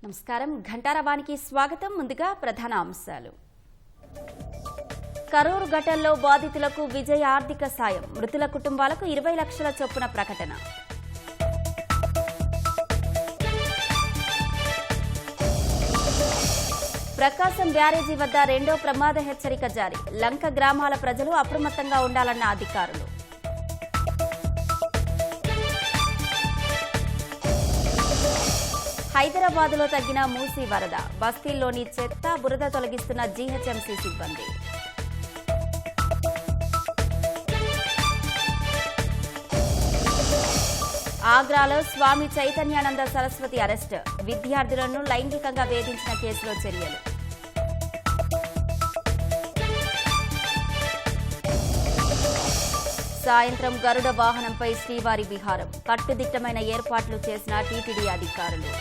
నమస్కారం ఘంటారవానికి స్వాగతం. ముందుగా ప్రధాన అంశాలు. కరూరు ఘటనలో బాధితులకు విజయ ఆర్థిక సాయం, మృతుల కుటుంబాలకు 20 లక్షల చొప్పున ప్రకటన. ప్రకాశం బ్యారేజీ వద్ద రెండో ప్రమాద హెచ్చరిక జారీ, లంక గ్రామాల ప్రజలు అప్రమత్తంగా ఉండాలన్న అధికారులు. హైదరాబాద్లో తగ్గిన మూసీ వరద, బస్తీల్లోని చెత్త బురద తొలగిస్తున్న జీహెచ్ఎంసీ సిబ్బంది. ఆగ్రాలో స్వామి చైతన్యానంద సరస్వతి అరెస్ట్, విద్యార్థులను లైంగికంగా వేధించిన కేసులో చర్యలు. సాయంత్రం గరుడ వాహనంపై శ్రీవారి విహారం, కట్టుదిట్టమైన ఏర్పాట్లు చేసిన టీటీడీ అధికారులు.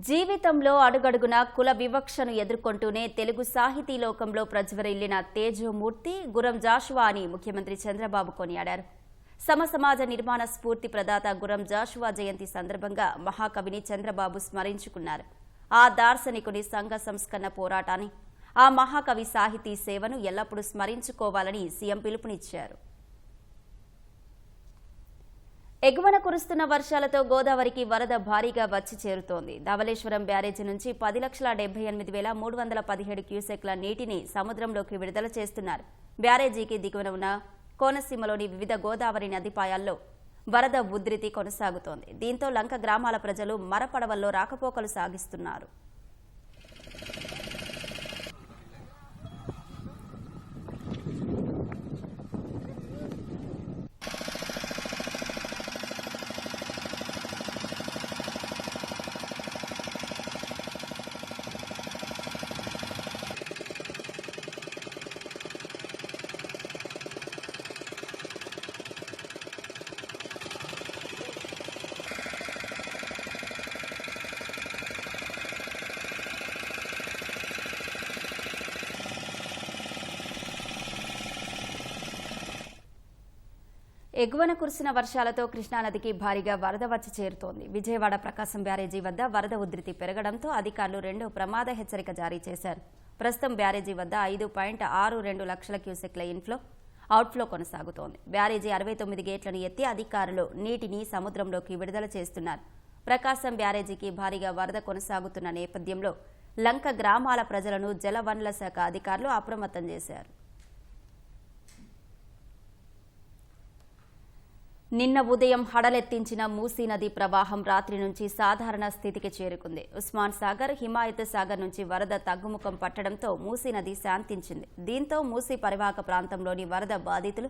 జీవితంలో అడుగడుగున కుల వివక్షను ఎదుర్కొంటూనే తెలుగు సాహితీ లోకంలో ప్రజ్వరిల్లిన తేజోమూర్తి గురం జాషువా అని ముఖ్యమంత్రి చంద్రబాబు కొనియాడారు. సమసమాజ నిర్మాణ స్ఫూర్తి ప్రదాత గురం జాషువా జయంతి సందర్భంగా మహాకవిని చంద్రబాబు స్మరించుకున్నారు. ఆ దార్శనికుని సంఘ సంస్కరణ పోరాటాన్ని, ఆ మహాకవి సాహితీ సేవను ఎల్లప్పుడూ స్మరించుకోవాలని సీఎం పిలుపునిచ్చారు. ఎగువన కురుస్తున్న వర్షాలతో గోదావరికి వరద భారీగా వచ్చి చేరుతోంది. ధవళేశ్వరం బ్యారేజీ నుంచి 10,78,317 క్యూసెక్ల నీటిని సముద్రంలోకి విడుదల చేస్తున్నారు. బ్యారేజీకి దిగువన ఉన్న కోనసీమలోని వివిధ గోదావరి నదిపాయాల్లో వరద ఉధృతి కొనసాగుతోంది. దీంతో లంక గ్రామాల ప్రజలు మరపడవల్లో రాకపోకలు సాగిస్తున్నారు. ఎగువన కురిసిన వర్షాలతో కృష్ణానదికి భారీగా వరద వచ్చి చేరుతోంది. విజయవాడ ప్రకాశం బ్యారేజీ వద్ద వరద ఉధృతి పెరగడంతో అధికారులు రెండో ప్రమాద హెచ్చరిక జారీ చేశారు. ప్రస్తుతం బ్యారేజీ వద్ద 5.62 లక్షల క్యూసెక్ల ఇన్ఫ్లో అవుట్ఫ్లో కొనసాగుతోంది. బ్యారేజీ 69 గేట్లను ఎత్తి అధికారులు నీటిని సముద్రంలోకి విడుదల చేస్తున్నారు. ప్రకాశం బ్యారేజీకి భారీగా వరద కొనసాగుతున్న నేపథ్యంలో లంక గ్రామాల ప్రజలను జలవనరుల శాఖ అధికారులు అప్రమత్తం చేశారు. నిన్న ఉదయం హడలెత్తించిన మూసీ నది ప్రవాహం రాత్రి నుంచి సాధారణ స్థితికి చేరుకుంది. ఉస్మాన్ సాగర్, హిమాయత్ సాగర్ నుంచి వరద తగ్గుముఖం పట్టడంతో మూసీ నది శాంతించింది. దీంతో మూసీ పరివాహక ప్రాంతంలోని వరద బాధితులు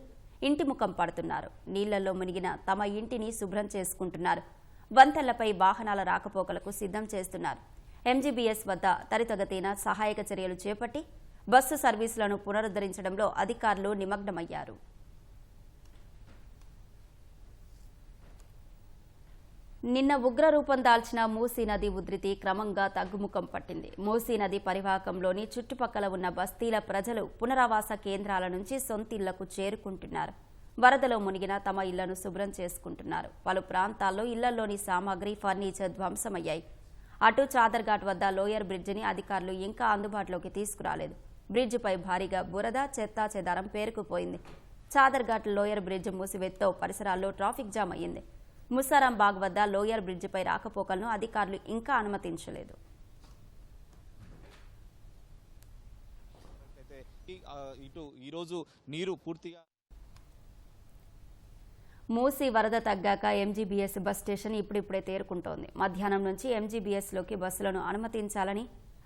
ఇంటి ముఖం పడుతున్నారు. నీళ్లలో మునిగిన తమ ఇంటిని శుభ్రం చేసుకుంటున్నారు. వంతెనలపై వాహనాల రాకపోకలకు సిద్ధం చేస్తున్నారు. ఎంజీబీఎస్ వద్ద త్వరితగతిన సహాయక చర్యలు చేపట్టి బస్సు సర్వీసులను పునరుద్ధరించడంలో అధికారులు నిమగ్నమయ్యారు. నిన్న ఉగ్రరూపం దాల్చిన మూసీ నది ఉధృతి క్రమంగా తగ్గుముఖం పట్టింది. మూసీ నది పరివాహకంలోని చుట్టుపక్కల ఉన్న బస్తీల ప్రజలు పునరావాస కేంద్రాల నుంచి సొంతిళ్లకు చేరుకుంటున్నారు. వరదలో మునిగిన తమ ఇళ్లను శుభ్రం చేసుకుంటున్నారు. పలు ప్రాంతాల్లో ఇళ్లలోని సామాగ్రి, ఫర్నిచర్ ధ్వంసమయ్యాయి. అటు చాదర్ఘాట్ వద్ద లోయర్ బ్రిడ్జిని అధికారులు ఇంకా అందుబాటులోకి తీసుకురాలేదు. బ్రిడ్జిపై భారీగా బురద, చెత్త చెదారం పేరుకుపోయింది. చాదర్ఘాట్ లోయర్ బ్రిడ్జ్ మూసివేతతో పరిసరాల్లో ట్రాఫిక్ జామ్ అయ్యింది. ముసారాం బాగ్ వద్ద లోయర్ బ్రిడ్జిపై రాకపోకలను అధికారులు ఇంకా అనుమతించలేదు. మూసీ వరద తగ్గాక ఎంజీబీఎస్ బస్ స్టేషన్ ఇప్పుడిప్పుడే తేరుకుంటోంది. మధ్యాహ్నం నుంచి ఎంజీబీఎస్లోకి బస్సులను అనుమతించాలని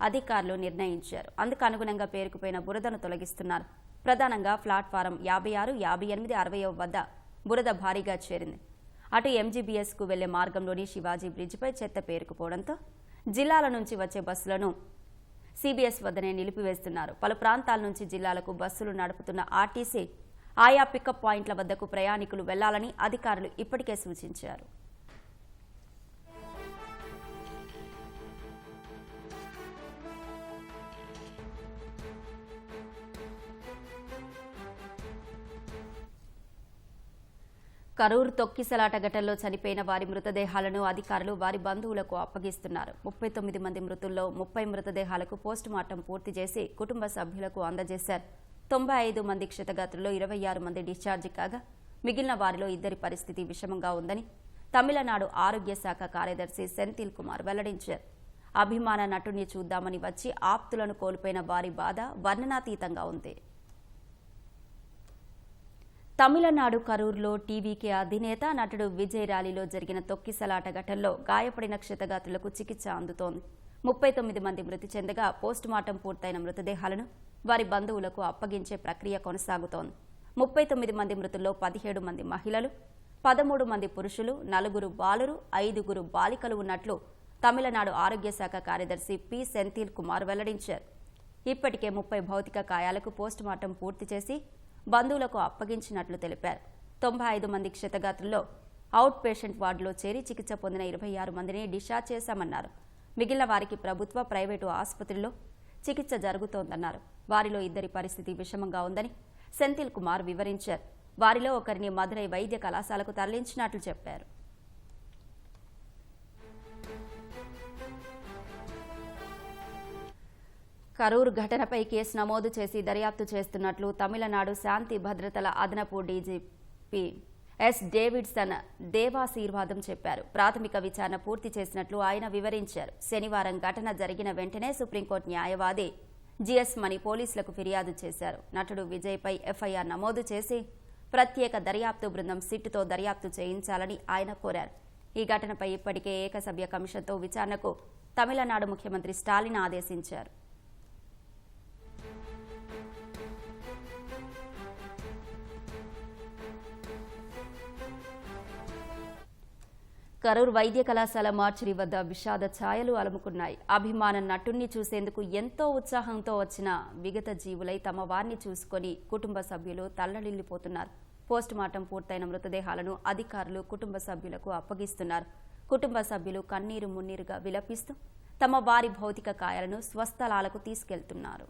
అధికారులు నిర్ణయించారు. అందుకు అనుగుణంగా పేరుకుపోయిన బురదను తొలగిస్తున్నారు. ప్రధానంగా ప్లాట్ఫారం 56, 58, 60 వద్ద బురద భారీగా చేరింది. అటు ఎంజీబీఎస్కు వెళ్లే మార్గంలోని శివాజీ బ్రిడ్జిపై చెత్త పేరుకుపోవడంతో జిల్లాల నుంచి వచ్చే బస్సులను సీబీఎస్ వద్దనే నిలిపివేస్తున్నారు. పలు ప్రాంతాల నుంచి జిల్లాలకు బస్సులు నడుపుతున్న ఆర్టీసీ ఆయా పికప్ పాయింట్ల వద్దకు ప్రయాణికులు వెళ్లాలని అధికారులు ఇప్పటికే సూచించారు. కరూరు తొక్కిసలాట ఘటనలో చనిపోయిన వారి మృతదేహాలను అధికారులు వారి బంధువులకు అప్పగిస్తున్నారు. 39 మంది మృతుల్లో 30 మృతదేహాలకు పోస్టుమార్టం పూర్తి చేసి కుటుంబ సభ్యులకు అందజేశారు. 95 మంది క్షతగాత్రుల్లో 26 మంది డిశ్చార్జి కాగా మిగిలిన వారిలో ఇద్దరి పరిస్థితి విషమంగా ఉందని తమిళనాడు ఆరోగ్య శాఖ కార్యదర్శి సెంథిల్ కుమార్ వెల్లడించారు. అభిమాన నటుడిని చూద్దామని వచ్చి ఆప్తులను కోల్పోయిన వారి బాధ వర్ణనాతీతంగా ఉంది. తమిళనాడు కరూరులో టీవీకే అధినేత నటుడు విజయ్ ర్యాలీలో జరిగిన తొక్కిసలాట ఘటనలో గాయపడిన క్షతగాత్రులకు చికిత్స అందుతోంది. 39 మంది మృతి చెందగా పోస్టుమార్టం పూర్తయిన మృతదేహాలను వారి బంధువులకు అప్పగించే ప్రక్రియ కొనసాగుతోంది. 39 మంది మృతుల్లో 17 మంది మహిళలు, 13 మంది పురుషులు, 4 బాలురు, 5 బాలికలు ఉన్నట్లు తమిళనాడు ఆరోగ్య శాఖ కార్యదర్శి పి సెంథిల్ కుమార్ వెల్లడించారు. ఇప్పటికే 30 భౌతిక కాయాలకు పోస్టుమార్టం పూర్తి చేసి బంధువులకు అప్పగించినట్లు తెలిపారు. 95 మంది క్షతగాత్రుల్లో అవుట్ పేషెంట్ వార్డులో చేరి చికిత్స పొందిన 26 మందిని డిశ్చార్జ్ చేశామన్నారు. మిగిలిన వారికి ప్రభుత్వ, ప్రైవేటు ఆసుపత్రుల్లో చికిత్స జరుగుతోందన్నారు. వారిలో ఇద్దరి పరిస్థితి విషమంగా ఉందని సెంథిల్ కుమార్ వివరించారు. వారిలో ఒకరిని మదురై వైద్య కళాశాలకు తరలించినట్లు చెప్పారు. కరూరు ఘటనపై కేసు నమోదు చేసి దర్యాప్తు చేస్తున్నట్లు తమిళనాడు శాంతి భద్రతల అదనపు డీజీపీ ఎస్ డేవిడ్సన్ దేవాశీర్వాదం చెప్పారు. ప్రాథమిక విచారణ పూర్తి చేసినట్లు ఆయన వివరించారు. శనివారం ఘటన జరిగిన వెంటనే సుప్రీంకోర్టు న్యాయవాది జిఎస్ మణి పోలీసులకు ఫిర్యాదు చేశారు. నటుడు విజయ్పై ఎఫ్ఐఆర్ నమోదు చేసి ప్రత్యేక దర్యాప్తు బృందం సిట్తో దర్యాప్తు చేయించాలని ఆయన కోరారు. ఈ ఘటనపై ఇప్పటికే ఏకసభ్య కమిషన్తో విచారణకు తమిళనాడు ముఖ్యమంత్రి స్టాలిన్ ఆదేశించారు. కరూరు వైద్య కళాశాల మార్చురీ వద్ద విషాద ఛాయలు అలుముకున్నాయి. అభిమాన నటుణ్ణి చూసేందుకు ఎంతో ఉత్సాహంతో వచ్చిన విగత జీవులై తమ వారిని చూసుకొని కుటుంబ సభ్యులు తల్లడిల్లిపోతున్నారు. పోస్టుమార్టం పూర్తయిన మృతదేహాలను అధికారులు కుటుంబ సభ్యులకు అప్పగిస్తున్నారు. కుటుంబ సభ్యులు కన్నీరు మున్నీరుగా విలపిస్తూ తమ వారి భౌతిక కాయాలను స్వస్థలాలకు తీసుకెళ్తున్నారు.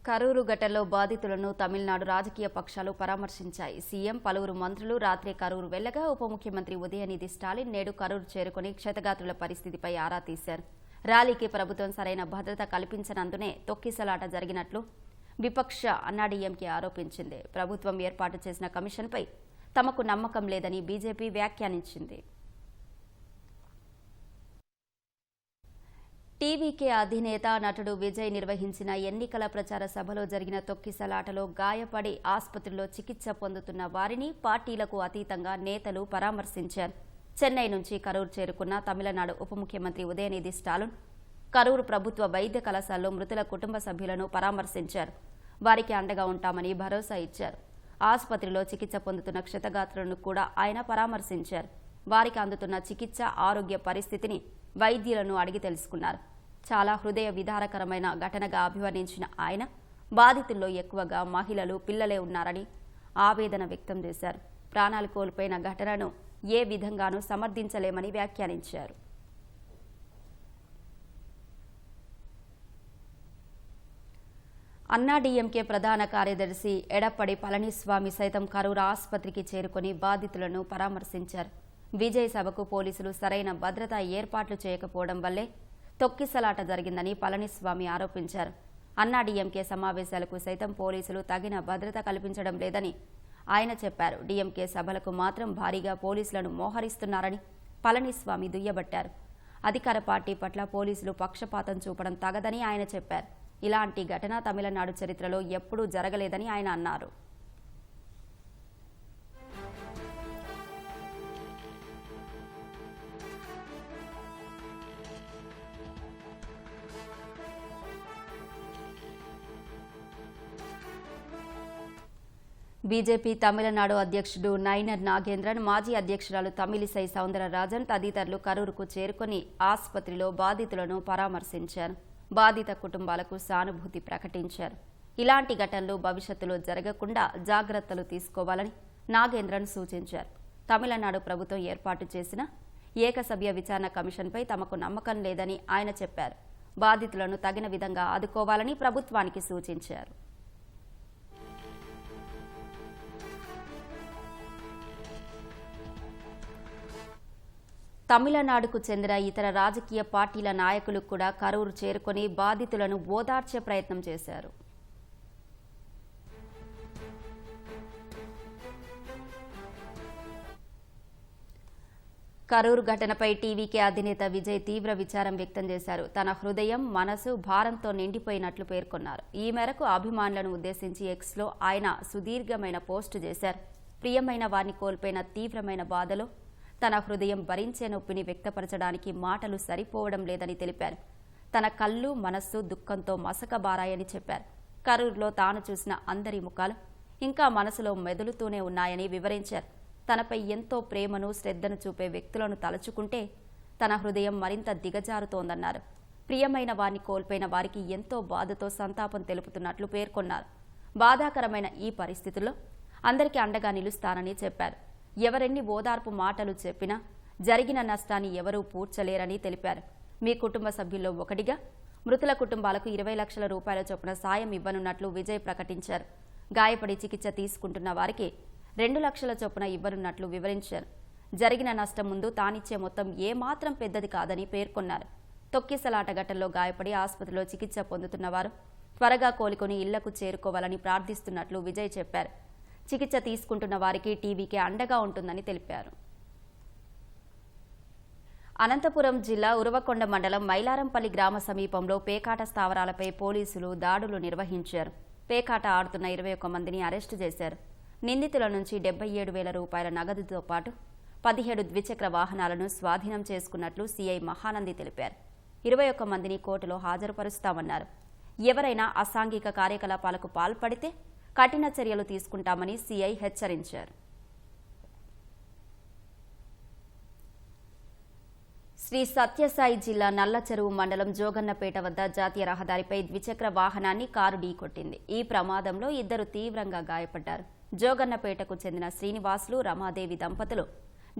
కరూరు ఘటనలో బాధితులను తమిళనాడు రాజకీయ పక్షాలు పరామర్శించాయి. సీఎం, పలువురు మంత్రులు రాత్రి కరూరు వెళ్లగా ఉప ముఖ్యమంత్రి ఉదయనిధి స్టాలిన్ నేడు కరూరు చేరుకుని క్షతగాత్రుల పరిస్థితిపై ఆరా తీశారు. ర్యాలీకి ప్రభుత్వం సరైన భద్రత కల్పించనందునే తొక్కిసలాట జరిగినట్లు విపక్ష అన్నాడీఎంకే ఆరోపించింది. ప్రభుత్వం ఏర్పాటు చేసిన కమిషన్పై తమకు నమ్మకం లేదని బీజేపీ వ్యాఖ్యానించింది. టీవీకే అధినేత నటుడు విజయ్ నిర్వహించిన ఎన్నికల ప్రచార సభలో జరిగిన తొక్కిసలాటలో గాయపడి ఆసుపత్రిలో చికిత్స పొందుతున్న వారిని పార్టీలకు అతీతంగా నేతలు పరామర్శించారు. చెన్నై నుంచి కరూరు చేరుకున్న తమిళనాడు ఉప ముఖ్యమంత్రి ఉదయనిధి స్టాలిన్ కరూరు ప్రభుత్వ వైద్య కళాశాలలో మృతుల కుటుంబ సభ్యులను పరామర్శించారు. వారికి అండగా ఉంటామని భరోసా ఇచ్చారు. ఆసుపత్రిలో చికిత్స పొందుతున్న క్షతగాత్రులను కూడా ఆయన పరామర్శించారు. వారికి అందుతున్న చికిత్స, ఆరోగ్య పరిస్థితిని వైద్యులను అడిగి తెలుసుకున్నారు. చాలా హృదయ విదారకరమైన ఘటనగా అభివర్ణించిన ఆయన బాధితుల్లో ఎక్కువగా మహిళలు, పిల్లలే ఉన్నారని ఆవేదన వ్యక్తం చేశారు. ప్రాణాలు కోల్పోయిన ఘటనను ఏ విధంగానూ సమర్థించలేమని వ్యాఖ్యానించారు. అన్నాడీఎంకే ప్రధాన కార్యదర్శి ఎడప్పడి పళనిస్వామి సైతం కరూరు ఆసుపత్రికి చేరుకుని బాధితులను పరామర్శించారు. విజయ్ సభకు పోలీసులు సరైన భద్రతా ఏర్పాట్లు చేయకపోవడం వల్లే తొక్కిసలాట జరిగిందని పళనిస్వామి ఆరోపించారు. అన్నాడీఎంకే సమావేశాలకు సైతం పోలీసులు తగిన భద్రత కల్పించడం లేదని ఆయన చెప్పారు. డీఎంకే సభలకు మాత్రం భారీగా పోలీసులను మోహరిస్తున్నారని పళనిస్వామి దుయ్యబట్టారు. అధికార పార్టీ పట్ల పోలీసులు పక్షపాతం చూపడం తగదని ఆయన చెప్పారు. ఇలాంటి ఘటన తమిళనాడు చరిత్రలో ఎప్పుడూ జరగలేదని ఆయన అన్నారు. బీజేపీ తమిళనాడు అధ్యక్షుడు నైనర్ నాగేంద్రన్, మాజీ అధ్యక్షురాలు తమిళిసై సౌందరరాజన్ తదితరులు కరూరుకు చేరుకుని ఆసుపత్రిలో బాధితులను పరామర్శించారు. బాధిత కుటుంబాలకు సానుభూతి ప్రకటించారు. ఇలాంటి ఘటనలు భవిష్యత్తులో జరగకుండా జాగ్రత్తలు తీసుకోవాలని నాగేంద్రన్ సూచించారు. తమిళనాడు ప్రభుత్వం ఏర్పాటు చేసిన ఏకసభ్య విచారణ కమిషన్పై తమకు నమ్మకం లేదని ఆయన చెప్పారు. బాధితులను తగిన విధంగా ఆదుకోవాలని ప్రభుత్వానికి సూచించారు. తమిళనాడుకు చెందిన ఇతర రాజకీయ పార్టీల నాయకులు కూడా కరూరు చేరుకొని బాధితులను ఓదార్చే ప్రయత్నం చేశారు. కరూరు ఘటనపై టీవీకే అధినేత విజయ్ తీవ్ర విచారం వ్యక్తం చేశారు. తన హృదయం, మనసు భారంతో నిండిపోయినట్లు పేర్కొన్నారు. ఈ మేరకు అభిమానులను ఉద్దేశించి ఎక్స్లో ఆయన సుదీర్ఘమైన పోస్టు చేశారు. ప్రియమైన వారిని కోల్పోయిన తీవ్రమైన బాధలో తన హృదయం భరించే నొప్పిని వ్యక్తపరచడానికి మాటలు సరిపోవడం లేదని తెలిపారు. తన కళ్ళు, మనస్సు దుఃఖంతో మసకబారాయని చెప్పారు. కరూరులో తాను చూసిన అందరి ముఖాలు ఇంకా మనసులో మెదులుతూనే ఉన్నాయని వివరించారు. తనపై ఎంతో ప్రేమను, శ్రద్ధను చూపే వ్యక్తులను తలుచుకుంటే తన హృదయం మరింత దిగజారుతోందన్నారు. ప్రియమైన వారిని కోల్పోయిన వారికి ఎంతో బాధతో సంతాపం తెలుపుతున్నట్లు పేర్కొన్నారు. బాధాకరమైన ఈ పరిస్థితుల్లో అందరికీ అండగా నిలుస్తానని చెప్పారు. ఎవరెన్ని ఓదార్పు మాటలు చెప్పినా జరిగిన నష్టాన్ని ఎవరూ పూడ్చలేరని తెలిపారు. మీ కుటుంబ సభ్యుల్లో ఒకటిగా మృతుల కుటుంబాలకు 20 లక్షల రూపాయల చొప్పున సాయం ఇవ్వనున్నట్లు విజయ్ ప్రకటించారు. గాయపడి చికిత్స తీసుకుంటున్న వారికి 2 లక్షల చొప్పున ఇవ్వనున్నట్లు వివరించారు. జరిగిన నష్టం ముందు తానిచ్చే మొత్తం ఏమాత్రం పెద్దది కాదని పేర్కొన్నారు. తొక్కిసలాట ఘటనలో గాయపడి ఆసుపత్రిలో చికిత్స పొందుతున్న వారు త్వరగా కోలుకొని ఇళ్లకు చేరుకోవాలని ప్రార్థిస్తున్నట్లు విజయ్ చెప్పారు. చికిత్స తీసుకుంటున్న వారికి టీవీకే అండగా ఉంటుందని తెలిపారు. అనంతపురం జిల్లా ఉరవకొండ మండలం మైలారంపల్లి గ్రామ సమీపంలో పేకాట స్థావరాలపై పోలీసులు దాడులు నిర్వహించారు. పేకాట ఆడుతున్న 21 మందిని అరెస్టు చేశారు. నిందితుల నుంచి 77,000 రూపాయల నగదుతో పాటు 17 ద్విచక్ర వాహనాలను స్వాధీనం చేసుకున్నట్లు సీఐ మహానంది తెలిపారు. 21 మందిని కోర్టులో హాజరుపరుస్తామన్నారు. ఎవరైనా అసాంఘిక కార్యకలాపాలకు పాల్పడితే కఠిన చర్యలు తీసుకుంటామని సీఐ హెచ్చరించారు. శ్రీ సత్యసాయి జిల్లా నల్లచెరువు మండలం జోగన్నపేట వద్ద జాతీయ రహదారిపై ద్విచక్ర వాహనాన్ని కారు ఢీకొట్టింది. ఈ ప్రమాదంలో 2 తీవ్రంగా గాయపడ్డారు. జోగన్నపేటకు చెందిన శ్రీనివాసులు, రమాదేవి దంపతులు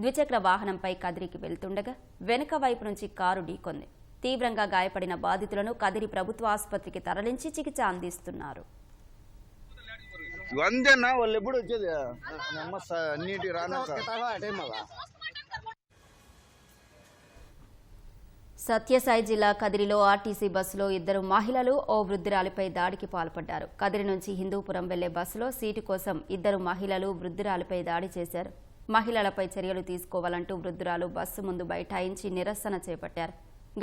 ద్విచక్ర వాహనంపై కదిరికి వెళ్తుండగా వెనుక వైపు నుంచి కారు ఢీకొంది. తీవ్రంగా గాయపడిన బాధితులను కదిరి ప్రభుత్వ ఆసుపత్రికి తరలించి చికిత్స అందిస్తున్నారు. వందేనా వాళ్ళు ఎప్పుడు వచ్చేది నీటి రాను. సత్యసాయి జిల్లా కదిరిలో ఆర్టీసీ బస్సులో 2 మహిళలు, ఓ వృద్ధురాలిపై దాడికి పాల్పడ్డారు. కదిరి నుంచి హిందూపురం వెళ్లే బస్సులో సీటు కోసం 2 మహిళలు వృద్ధురాలిపై దాడి చేశారు. మహిళలపై చర్యలు తీసుకోవాలంటూ వృద్ధురాలు బస్సు ముందు బైఠాయించి నిరసన చేపట్టారు.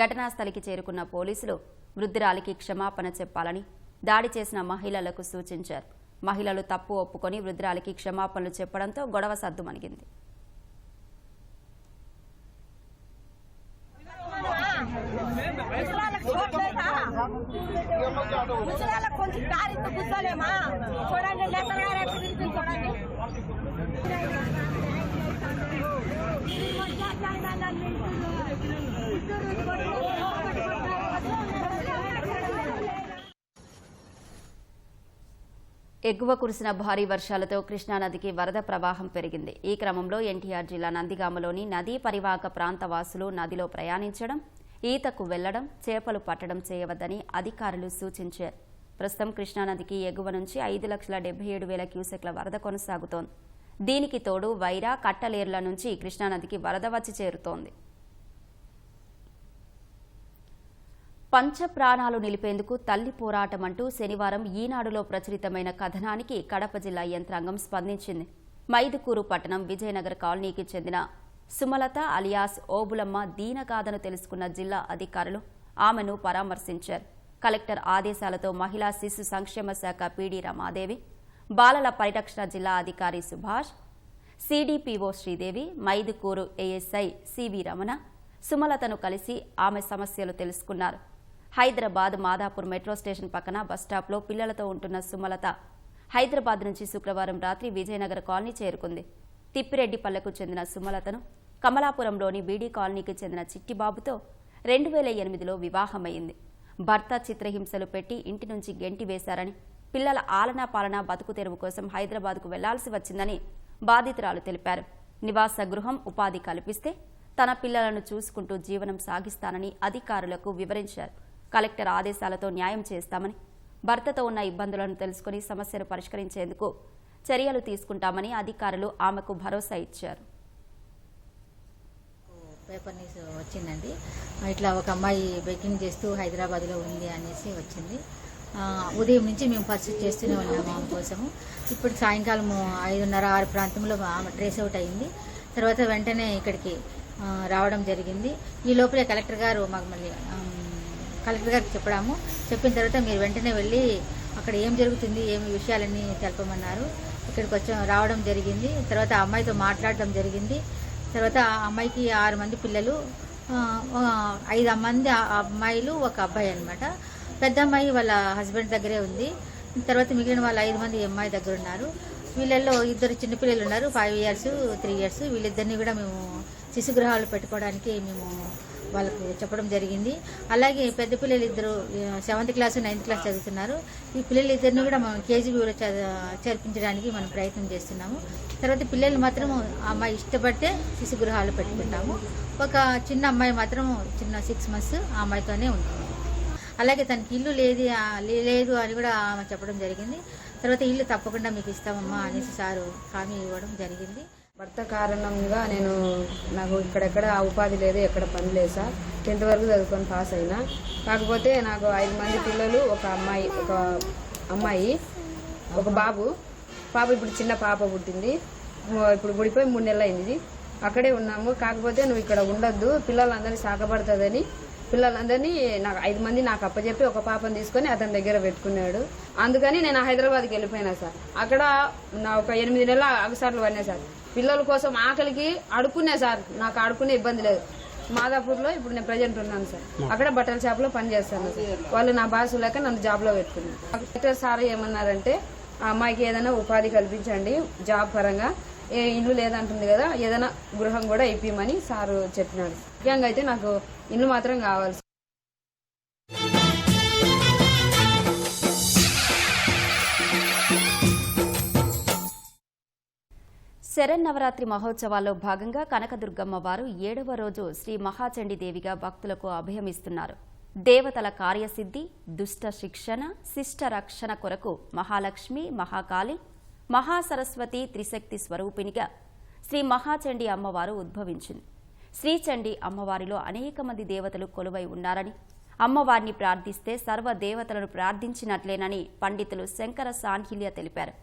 ఘటనా స్థలికి చేరుకున్న పోలీసులు వృద్ధురాలికి క్షమాపణ చెప్పాలని దాడి చేసిన మహిళలకు సూచించారు. మహిళలు తప్పు ఒప్పుకొని వృద్ధురాలికి క్షమాపణలు చెప్పడంతో గొడవ సద్దుమణిగింది. ఎగువ కురిసిన భారీ వర్షాలతో కృష్ణానదికి వరద ప్రవాహం పెరిగింది. ఈ క్రమంలో ఎన్టీఆర్ జిల్లా నందిగామలోని నదీ పరివాహక ప్రాంత వాసులు నదిలో ప్రయాణించడం, ఈతకు వెళ్లడం, చేపలు పట్టడం చేయవద్దని అధికారులు సూచించారు. ప్రస్తుతం కృష్ణానదికి ఎగువ నుంచి 5,77,000 క్యూసెక్ల వరద కొనసాగుతోంది. దీనికి తోడు వైరా, కట్టలేర్ల నుంచి కృష్ణానదికి వరద వచ్చి చేరుతోంది. పంచ ప్రాణాలు నిలిపేందుకు తల్లి పోరాటం అంటూ శనివారం ఈనాడులో ప్రచురితమైన కథనానికి కడప జిల్లా యంత్రాంగం స్పందించింది. మైదుకూరు పట్టణం విజయనగర్ కాలనీకి చెందిన సుమలత అలియాస్ ఓబులమ్మ దీనగాథను తెలుసుకున్న జిల్లా అధికారులు ఆమెను పరామర్శించారు. కలెక్టర్ ఆదేశాలతో మహిళా శిశు సంక్షేమ శాఖ పీడీ రమాదేవి, బాలల పరిరక్షణ జిల్లా అధికారి Subhash, CDPO Sridevi, Mydukur ASI CV Ramana సుమలతను కలిసి ఆమె సమస్యలు తెలుసుకున్నారు. హైదరాబాద్ మాదాపూర్ మెట్రో స్టేషన్ పక్కన బస్టాప్లో పిల్లలతో ఉంటున్న సుమలత హైదరాబాద్ నుంచి శుక్రవారం రాత్రి విజయనగర్ కాలనీ చేరుకుంది. తిప్పిరెడ్డిపల్లెకు చెందిన సుమలతను కమలాపురంలోని బీడీ కాలనీకి చెందిన చిట్టిబాబుతో 2008లో వివాహమైంది. భర్త చిత్రహింసలు పెట్టి ఇంటి నుంచి గెంటి వేశారని, పిల్లల ఆలనా పాలనా బతుకు తెరువు కోసం హైదరాబాద్కు వెళ్లాల్సి వచ్చిందని బాధితురాలు తెలిపారు. నివాస గృహం, ఉపాధి కల్పిస్తే తన పిల్లలను చూసుకుంటూ జీవనం సాగిస్తానని అధికారులకు వివరించారు. కలెక్టర్ ఆదేశాలతో న్యాయం చేస్తామని, భర్తతో ఉన్న ఇబ్బందులను తెలుసుకుని సమస్యను పరిష్కరించేందుకు చర్యలు తీసుకుంటామని అధికారులు ఆమెకు భరోసా ఇచ్చారు. పేపర్ న్యూస్ వచ్చిందండి. ఇట్లా ఒక అమ్మాయి బెగ్గింగ్ చేస్తూ హైదరాబాద్లో ఉంది అనేసి వచ్చింది. ఉదయం నుంచి మేము పర్సూట్ చేస్తూనే ఉన్నాము ఆమె కోసము. ఇప్పుడు సాయంకాలం 5:30-6 ప్రాంతంలో ఆమె ట్రేస్ అవుట్ అయింది. తర్వాత వెంటనే ఇక్కడికి రావడం జరిగింది. ఈ లోపలే కలెక్టర్ గారు మాకు మళ్ళీ కలెక్టర్ గారికి చెప్పిన తర్వాత మీరు వెంటనే వెళ్ళి అక్కడ ఏం జరుగుతుంది, ఏమి విషయాలన్నీ తెలపమన్నారు. ఇక్కడికి రావడం జరిగింది. తర్వాత ఆ అమ్మాయితో మాట్లాడడం జరిగింది. తర్వాత ఆ అమ్మాయికి 6 మంది పిల్లలు, 5 మంది అమ్మాయిలు, ఒక అబ్బాయి అనమాట. పెద్ద అమ్మాయి వాళ్ళ హస్బెండ్ దగ్గరే ఉంది. తర్వాత మిగిలిన వాళ్ళ 5 మంది అమ్మాయి దగ్గర ఉన్నారు. వీళ్ళల్లో 2 చిన్నపిల్లలు ఉన్నారు, 5 years 3 years. వీళ్ళిద్దరిని కూడా మేము శిశుగృహాలు పెట్టుకోవడానికి మేము వాళ్ళకు చెప్పడం జరిగింది. అలాగే పెద్ద పిల్లలు 2 7th క్లాస్ 9th క్లాస్ చదువుతున్నారు. ఈ పిల్లలు 2 కూడా మనం కేజీబీలో చేర్పించడానికి మనం ప్రయత్నం చేస్తున్నాము. తర్వాత పిల్లలు మాత్రం అమ్మాయి ఇష్టపడితే శిశుగృహాలు పెట్టుకుంటాము. ఒక చిన్న అమ్మాయి మాత్రం చిన్న 6 months ఆ అమ్మాయితోనే ఉంటుంది. అలాగే తనకి ఇల్లు లేదు అని కూడా ఆమె చెప్పడం జరిగింది. తర్వాత ఇల్లు తప్పకుండా మీకు ఇస్తామమ్మా అనేసి సారు హామీ ఇవ్వడం జరిగింది. భర్త కారణంగా నాకు ఇక్కడెక్కడ ఉపాధి లేదు, ఎక్కడ పని లేదు సార్. 10th వరకు చదువుకొని పాస్ అయినా. కాకపోతే నాకు 5 మంది పిల్లలు, ఒక అమ్మాయి ఒక బాబు. ఇప్పుడు చిన్న పాప పుట్టింది. ఇప్పుడు ముడిపోయి 3 నెలలు అయింది. అక్కడే ఉన్నాము. కాకపోతే నువ్వు ఇక్కడ ఉండొద్దు, పిల్లలందరినీ సాకపడుతుందని పిల్లలందరినీ నాకు 5 మంది నాకు అప్పచెప్పి ఒక పాపను తీసుకొని అతని దగ్గర పెట్టుకున్నాడు. అందుకని నేను హైదరాబాద్కి వెళ్ళిపోయినా సార్. అక్కడ నా ఒక 8 నెలలు అగసార్లు పడినా సార్. పిల్లల కోసం ఆకలికి అడుక్కునే సార్. నాకు అడుక్కునే ఇబ్బంది లేదు. మాదాపూర్లో ఇప్పుడు నేను ప్రజెంట్ ఉన్నాను సార్. అక్కడ బట్టల షాప్లో పని చేస్తాను సార్. వాళ్ళు నా బాసు లేక నన్ను జాబ్లో పెట్టుకున్నాను. కలెక్టర్ సార్ ఏమన్నారంటే ఆ అమ్మాయికి ఏదైనా ఉపాధి కల్పించండి, జాబ్ పరంగా. ఇల్లు లేదంటుంది కదా, ఏదైనా గృహం కూడా ఇప్పిమని సారు చెప్పినాడు. ముఖ్యంగా అయితే నాకు ఇల్లు మాత్రం కావాలి. శరన్నవరాత్రి మహోత్సవాల్లో భాగంగా కనకదుర్గమ్మ వారు 7వ రోజు శ్రీ మహాచండీదేవిగా భక్తులకు అభయమిస్తున్నారు. దేవతల కార్యసిద్ధి, దుష్ట శిక్షణ, శిష్ట రక్షణ కొరకు మహాలక్ష్మి, మహాకాళి, మహాసరస్వతి త్రిశక్తి స్వరూపిణిగా శ్రీ మహాచండీ అమ్మవారు ఉద్భవించింది. శ్రీచండీ అమ్మవారిలో అనేక మంది దేవతలు కొలువై ఉన్నారని, అమ్మవారిని ప్రార్థిస్తే సర్వ దేవతలను ప్రార్థించినట్లేనని పండితులు శంకర సాంఖ్యిల్య తెలిపారు.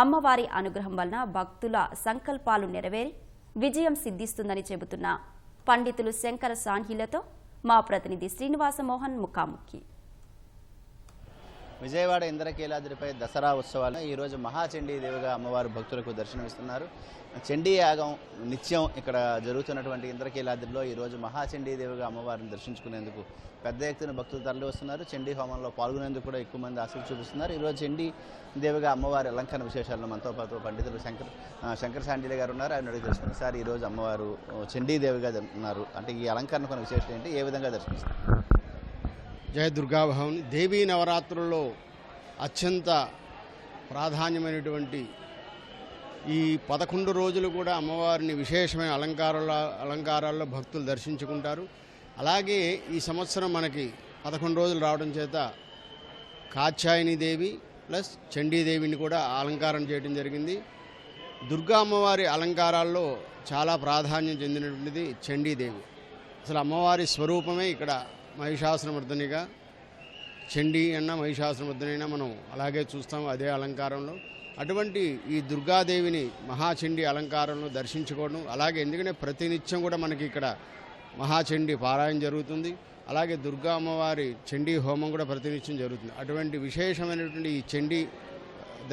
అమ్మవారి అనుగ్రహం వలన భక్తుల సంకల్పాలు నెరవేరి విజయం సిద్ధిస్తుందని చెబుతున్న పండితులు శంకర సాంఖ్యిల్యతో మా ప్రతినిధి శ్రీనివాసమోహన్ ముఖాముఖి. విజయవాడ ఇంద్రకీలాద్రిపై దసరా ఉత్సవాలు ఈరోజు మహాచండీ దేవిగా అమ్మవారు భక్తులకు దర్శనమిస్తున్నారు. చండీ యాగం నిత్యం ఇక్కడ జరుగుతున్నటువంటి ఇంద్రకీలాద్రిలో ఈరోజు మహాచండీ దేవిగా అమ్మవారిని దర్శించుకునేందుకు పెద్ద ఎత్తున భక్తులు తరలి వస్తున్నారు. చండీ హోమంలో పాల్గొనేందుకు కూడా ఎక్కువ మంది ఆసక్తి చూపిస్తున్నారు. ఈరోజు చండీ దేవిగా అమ్మవారి అలంకరణ విశేషాలను మనతో పాటు పండితులు శంకర సాండిలే గారు ఉన్నారు. ఆయన అడిగి తెలుసుకున్నారు. సార్, ఈరోజు అమ్మవారు చండీ దేవిగా ఉన్నారు అంటే ఈ అలంకరణ కొన్ని విశేషం ఏంటి, ఏ విధంగా దర్శనిస్తారు? జయ దుర్గాభవన్. దేవీ నవరాత్రుల్లో అత్యంత ప్రాధాన్యమైనటువంటి ఈ 11 రోజులు కూడా అమ్మవారిని విశేషమైన అలంకారాల్లో భక్తులు దర్శించుకుంటారు. అలాగే ఈ సంవత్సరం మనకి 11 రోజులు రావడం చేత కాత్యాయని దేవి ప్లస్ చండీదేవిని కూడా అలంకారం చేయడం జరిగింది. దుర్గా అమ్మవారి అలంకారాల్లో చాలా ప్రాధాన్యం చెందినటువంటిది చండీదేవి. అసలు అమ్మవారి స్వరూపమే ఇక్కడ మహిషాసురమర్దినిగా, చండీ అన్న మహిషాసురమర్దినైనా మనం అలాగే చూస్తాం అదే అలంకారంలో. అటువంటి ఈ దుర్గాదేవిని మహాచండీ అలంకారంలో దర్శించుకోవడం, అలాగే ఎందుకంటే ప్రతినిత్యం కూడా మనకి ఇక్కడ మహాచండీ పారాయణ జరుగుతుంది, అలాగే దుర్గా అమ్మవారి చండీ హోమం కూడా ప్రతినిత్యం జరుగుతుంది. అటువంటి విశేషమైనటువంటి ఈ చండీ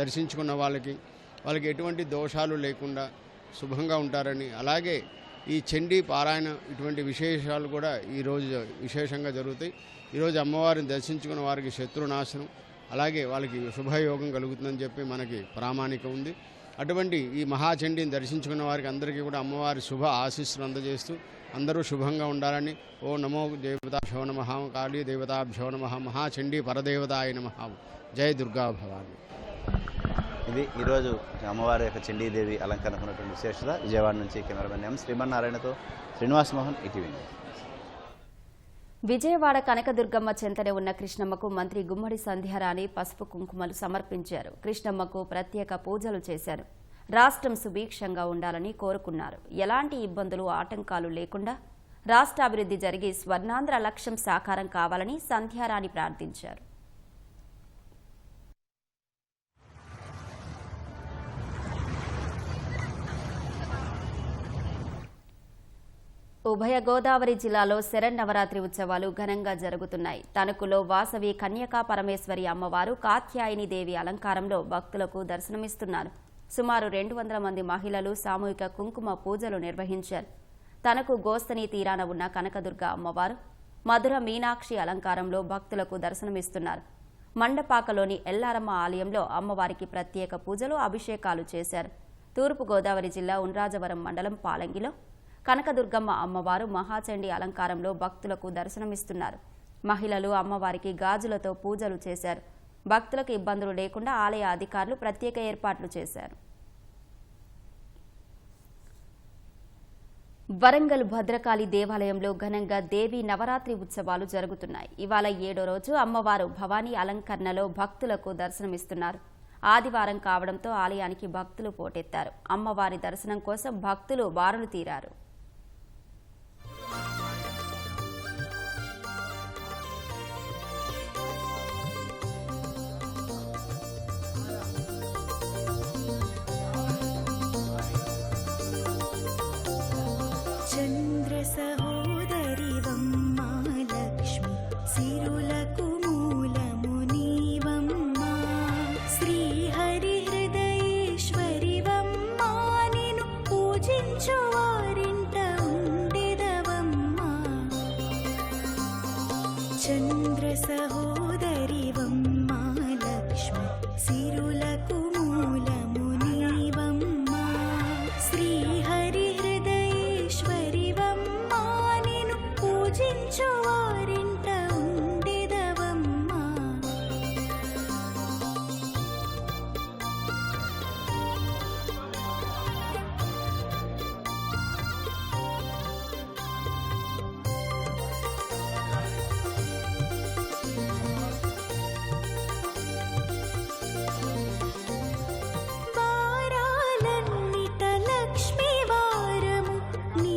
దర్శించుకున్న వాళ్ళకి ఎటువంటి దోషాలు లేకుండా శుభంగా ఉంటారని, అలాగే ఈ చండీ పారాయణ ఇటువంటి విశేషాలు కూడా ఈరోజు విశేషంగా జరుగుతాయి. ఈరోజు అమ్మవారిని దర్శించుకున్న వారికి శత్రునాశనం, అలాగే వాళ్ళకి శుభయోగం కలుగుతుందని చెప్పి మనకి ప్రామాణికం ఉంది. అటువంటి ఈ మహాచండీని దర్శించుకున్న వారికి అందరికీ కూడా అమ్మవారి శుభ ఆశీస్సులు అందజేస్తూ అందరూ శుభంగా ఉండాలని ఓ నమో దేవతాభ్యో నమః, కాళీ దేవతాభ్యో నమః, మహాచండీ పరదేవతాయ నమః, జయ దుర్గా భవాని. ఇది ఈరోజు అమ్మవారి యొక్క చండీదేవి అలంకరణకు ఉన్నటువంటి విశేషత. విజయవాడ నుంచి కెమెరామెన్ ఎం శ్రీమన్నారాయణతో శ్రీనివాస్ మోహన్, ఈటీవీ. విజయవాడ కనకదుర్గమ్మ చెంతనే ఉన్న కృష్ణమ్మకు మంత్రి గుమ్మడి సంధ్యారాణి పసుపు కుంకుమలు సమర్పించారు. కృష్ణమ్మకు ప్రత్యేక పూజలు చేశారు. రాష్ట్రం సుభిక్షంగా ఉండాలని కోరుకున్నారు. ఎలాంటి ఇబ్బందులు, ఆటంకాలు లేకుండా రాష్ట్రాభివృద్ధి జరిగి స్వర్ణాంధ్ర లక్ష్యం సాకారం కావాలని సంధ్యారాణి ప్రార్థించారు. ఉభయ గోదావరి జిల్లాలో శరన్నవరాత్రి ఉత్సవాలు ఘనంగా జరుగుతున్నాయి. తణుకులో వాసవి కన్యకా పరమేశ్వరి అమ్మవారు కాత్యాయని దేవి అలంకారంలో భక్తులకు దర్శనమిస్తున్నారు. సుమారు 200 మంది మహిళలు సామూహిక కుంకుమ పూజలు నిర్వహించారు. తనకు గోస్తని తీరాన ఉన్న కనకదుర్గ అమ్మవారు మధుర మీనాక్షి అలంకారంలో భక్తులకు దర్శనమిస్తున్నారు. మండపాకలోని ఎల్లారమ్మ ఆలయంలో అమ్మవారికి ప్రత్యేక పూజలు, అభిషేకాలు చేశారు. తూర్పు గోదావరి జిల్లా ఉండ్రాజవరం మండలం పాలంగిలో కనకదుర్గమ్మ అమ్మవారు మహాచండీ అలంకారంలో భక్తులకు దర్శనమిస్తున్నారు. మహిళలు అమ్మవారికి గాజులతో పూజలు చేశారు. భక్తులకు ఇబ్బందులు లేకుండా ఆలయ అధికారులు ప్రత్యేక ఏర్పాట్లు చేశారు. వరంగల్ భద్రకాళి దేవాలయంలో ఘనంగా దేవీ నవరాత్రి ఉత్సవాలు జరుగుతున్నాయి. ఇవాళ 7వ రోజు అమ్మవారు భవానీ అలంకరణలో భక్తులకు దర్శనమిస్తున్నారు. ఆదివారం కావడంతో ఆలయానికి భక్తులు పోటెత్తారు. అమ్మవారి దర్శనం కోసం భక్తులు బారులు తీరారు. చంద్ర సహోదరి వమ్మ లక్ష్మి సిరులకు మూలము నీవమ్మ, శ్రీహరి హృదయేశ్వరి వమ్మ, నిన్ను పూజించు వారింట ఉండెదవమ్మ. చంద్ర సహోదరి వమ్మ లక్ష్మి సిరులకు మూలము నీవమ్మ, శ్రీహరి పూజించు వారింట ఉండెదవమ్మ. వారాలన్నిట లక్ష్మీ వారము, నీ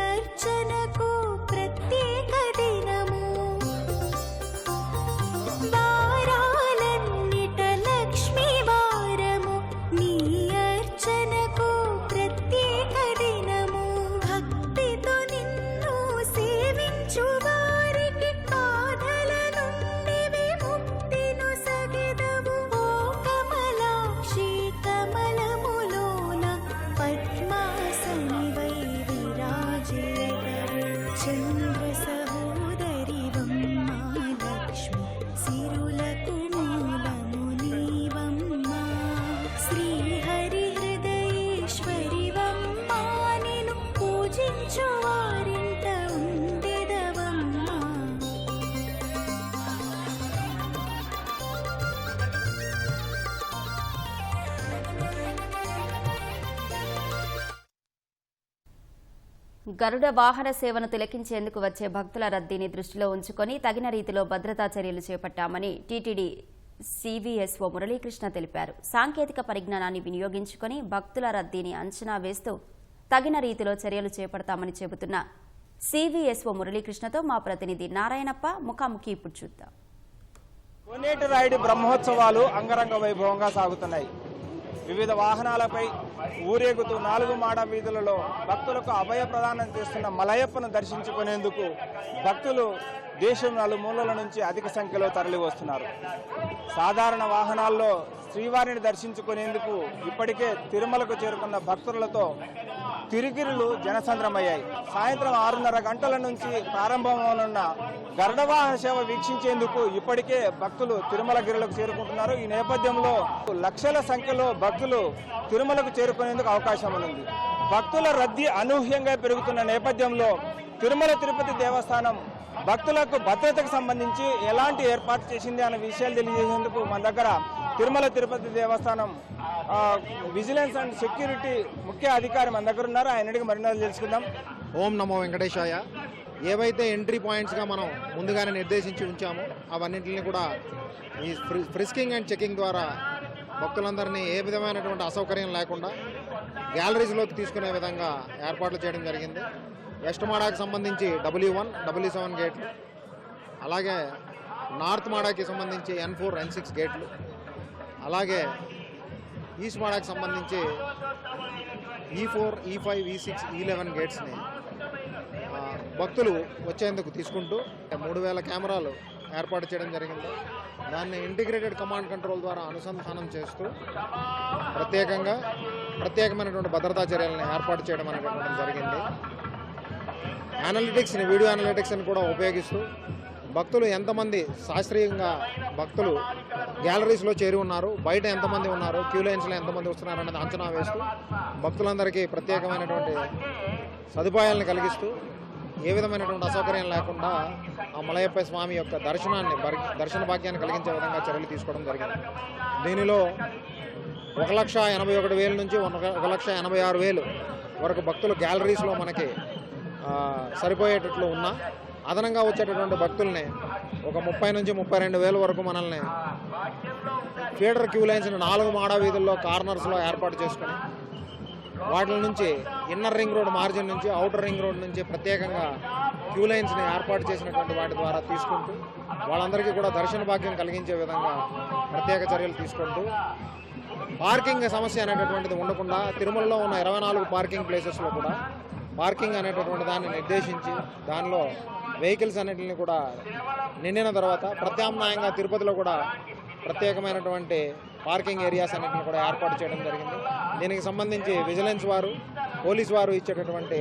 అర్చనకు ప్రత్యేక దినము. వారాలన్నిట లక్ష్మీ వారము, నీ అర్చనకు ప్రత్యేక దినము. భక్తితో నిన్ను సేవించు వారికి బాధల నుండి విముక్తిను సగెదవు. ఓ కమలాక్షి కమలములోన పద్మాసనివై విరాజేదరు. చంద్ర సహోదరి వమ్మ లక్ష్మి సిరులకు మూలము నీవమ్మ, శ్రీహరి హృదయేశ్వరి వమ్మ, నిన్ను పూజించు వారింట ఉండెదవమ్మ. గరుడ వాహన సేవను తిలకించేందుకు వచ్చే భక్తుల రద్దీని దృష్టిలో ఉంచుకొని తగిన రీతిలో భద్రతా చర్యలు చేపట్టామని టీటీడీ సివిఎస్ఓ మురళీకృష్ణ తెలిపారు. సాంకేతిక పరిజ్ఞానాన్ని వినియోగించుకొని భక్తుల రద్దీని అంచనా వేస్తూ తగిన రీతిలో చర్యలు చేపడతామని చెబుతున్న సివిఎస్ఓ మురళీకృష్ణతో మా ప్రతినిధి నారాయణప్ప ముఖాముఖి ఇప్పుడు చూద్దాం. కోనేటి రాయుడి బ్రహ్మోత్సవాలు అంగరంగ వైభవంగా సాగుతున్నాయి. వివిధ వాహనాలపై ఊరేగుతూ 4 మాడ వీధులలో భక్తులకు అభయ ప్రదానం చేస్తున్న మలయప్పను దర్శించుకునేందుకు భక్తులు దేశం నలుమూలల నుంచి అధిక సంఖ్యలో తరలి వస్తున్నారు. సాధారణ వాహనాల్లో శ్రీవారిని దర్శించుకునేందుకు ఇప్పటికే తిరుమలకు చేరుకున్న భక్తులతో తిరిగిరులు జనసంద్రమయ్యాయి. సాయంత్రం 6:30 గంటల నుంచి ప్రారంభమవనున్న గరుడవాహన సేవ వీక్షించేందుకు ఇప్పటికే భక్తులు తిరుమల గిరులకు చేరుకుంటున్నారు. ఈ నేపథ్యంలో లక్షల సంఖ్యలో భక్తులు తిరుమలకు చేరుకునేందుకు అవకాశం ఉంది. భక్తుల రద్దీ అనూహ్యంగా పెరుగుతున్న నేపథ్యంలో తిరుమల తిరుపతి దేవస్థానం భక్తులకు భద్రతకు సంబంధించి ఎలాంటి ఏర్పాటు చేసింది అనే విషయాలు తెలియజేసేందుకు మన దగ్గర తిరుమల తిరుపతి దేవస్థానం విజిలెన్స్ అండ్ సెక్యూరిటీ ముఖ్య అధికారి మన దగ్గర ఉన్నారు. ఆయన అడిగి మరిన్ని తెలుసుకుందాం. ఓం నమో వెంకటేశాయ. ఏవైతే ఎంట్రీ పాయింట్స్గా మనం ముందుగానే నిర్దేశించి ఉంచామో అవన్నింటిని కూడా ఈ ఫ్రిస్కింగ్ అండ్ చెకింగ్ ద్వారా భక్తులందరినీ ఏ విధమైనటువంటి అసౌకర్యం లేకుండా గ్యాలరీస్లోకి తీసుకునే విధంగా ఏర్పాట్లు చేయడం జరిగింది. వెస్ట్ మాడాకి సంబంధించి W1, W7 గేట్లు, అలాగే నార్త్ మాడాకి సంబంధించి N4, N6 గేట్లు, అలాగే ఈస్ట్ మాడాకి సంబంధించి E4, E5, E6, E11 గేట్స్ని భక్తులు వచ్చేందుకు తీసుకుంటూ 3000 కెమెరాలు ఏర్పాటు చేయడం జరిగింది. దాన్ని ఇంటిగ్రేటెడ్ కమాండ్ కంట్రోల్ ద్వారా అనుసంధానం చేస్తూ ప్రత్యేకమైనటువంటి భద్రతా చర్యలను ఏర్పాటు చేయడం అనేటటువంటి జరిగింది. అనలిటిక్స్ని, వీడియో అనలిటిక్స్ని కూడా ఉపయోగిస్తూ భక్తులు ఎంతమంది శాస్త్రీయంగా భక్తులు గ్యాలరీస్లో చేరి ఉన్నారు, బయట ఎంతమంది ఉన్నారు, క్యూ లైన్స్లో ఎంతమంది వస్తున్నారు అనేది అంచనా వేస్తూ భక్తులందరికీ ప్రత్యేకమైనటువంటి సదుపాయాలను కలిగిస్తూ ఏ విధమైనటువంటి అసౌకర్యం లేకుండా ఆ మలయప్ప స్వామి యొక్క దర్శన భాగ్యాన్ని కలిగించే విధంగా చర్యలు తీసుకోవడం జరిగింది. దీనిలో 1,81,000 నుంచి 1,86,000 వరకు భక్తులు గ్యాలరీస్లో మనకి సరిపోయేటట్లు ఉన్నా అదనంగా వచ్చేటటువంటి భక్తుల్ని ఒక 30 నుంచి 32,000 వరకు మనల్ని ఫీడర్ క్యూ లైన్స్ని 4 మాడ వీధుల్లో కార్నర్స్లో ఏర్పాటు చేసుకుని వాటి నుంచి ఇన్నర్ రింగ్ రోడ్ మార్జిన్ నుంచి అవుటర్ రింగ్ రోడ్ నుంచి ప్రత్యేకంగా క్యూ లైన్స్ని ఏర్పాటు చేసినటువంటి వాటి ద్వారా తీసుకుంటూ వాళ్ళందరికీ కూడా దర్శన భాగ్యం కలిగించే విధంగా ప్రత్యేక చర్యలు తీసుకుంటూ పార్కింగ్ సమస్య అనేటటువంటిది ఉండకుండా తిరుమలలో ఉన్న 24 పార్కింగ్ ప్లేసెస్లో కూడా పార్కింగ్ అనేటటువంటి దాన్ని నిర్దేశించి దానిలో వెహికల్స్ అన్నింటిని కూడా నిండిన తర్వాత ప్రత్యామ్నాయంగా తిరుపతిలో కూడా ప్రత్యేకమైనటువంటి పార్కింగ్ ఏరియాస్ అన్నింటిని కూడా ఏర్పాటు చేయడం జరిగింది. దీనికి సంబంధించి విజిలెన్స్ వారు, పోలీసు వారు ఇచ్చేటటువంటి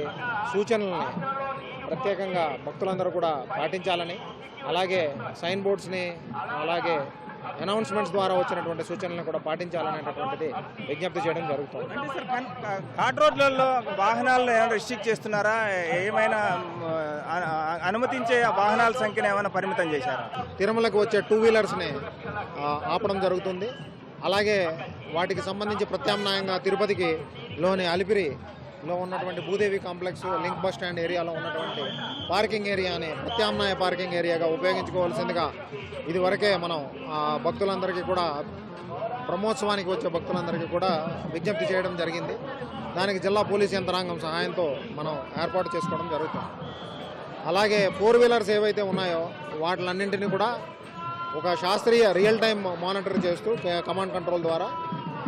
సూచనలని ప్రత్యేకంగా భక్తులందరూ కూడా పాటించాలని, అలాగే సైన్ బోర్డ్స్ని, అలాగే అనౌన్స్మెంట్స్ ద్వారా వచ్చినటువంటి సూచనలను కూడా పాటించాలనేటటువంటిది విజ్ఞప్తి చేయడం జరుగుతుంది. అంటే సార్, ఘాట్ రోడ్లలో వాహనాలను ఏమైనా రిస్ట్రిక్ట్ చేస్తున్నారా? ఏమైనా అనుమతించే వాహనాల సంఖ్యను ఏమైనా పరిమితం చేశారా? తిరుమలకు వచ్చే 2 వీలర్స్ని ఆపడం జరుగుతుంది. అలాగే వాటికి సంబంధించి ప్రత్యామ్నాయంగా తిరుపతికి లోని అలిపిరిలో ఉన్నటువంటి Bhudevi complex, link bus stand ఏరియాలో ఉన్నటువంటి పార్కింగ్ ఏరియాని ప్రత్యామ్నాయ పార్కింగ్ ఏరియాగా ఉపయోగించుకోవాల్సిందిగా ఇదివరకే మనం భక్తులందరికీ కూడా, బ్రహ్మోత్సవానికి వచ్చే భక్తులందరికీ కూడా విజ్ఞప్తి చేయడం జరిగింది. దానికి జిల్లా పోలీస్ యంత్రాంగం సహాయంతో మనం ఏర్పాటు చేసుకోవడం జరుగుతుంది. అలాగే 4 వీలర్స్ ఏవైతే ఉన్నాయో వాటిలన్నింటినీ కూడా ఒక శాస్త్రీయ రియల్ టైం మానిటర్ చేస్తూ కమాండ్ కంట్రోల్ ద్వారా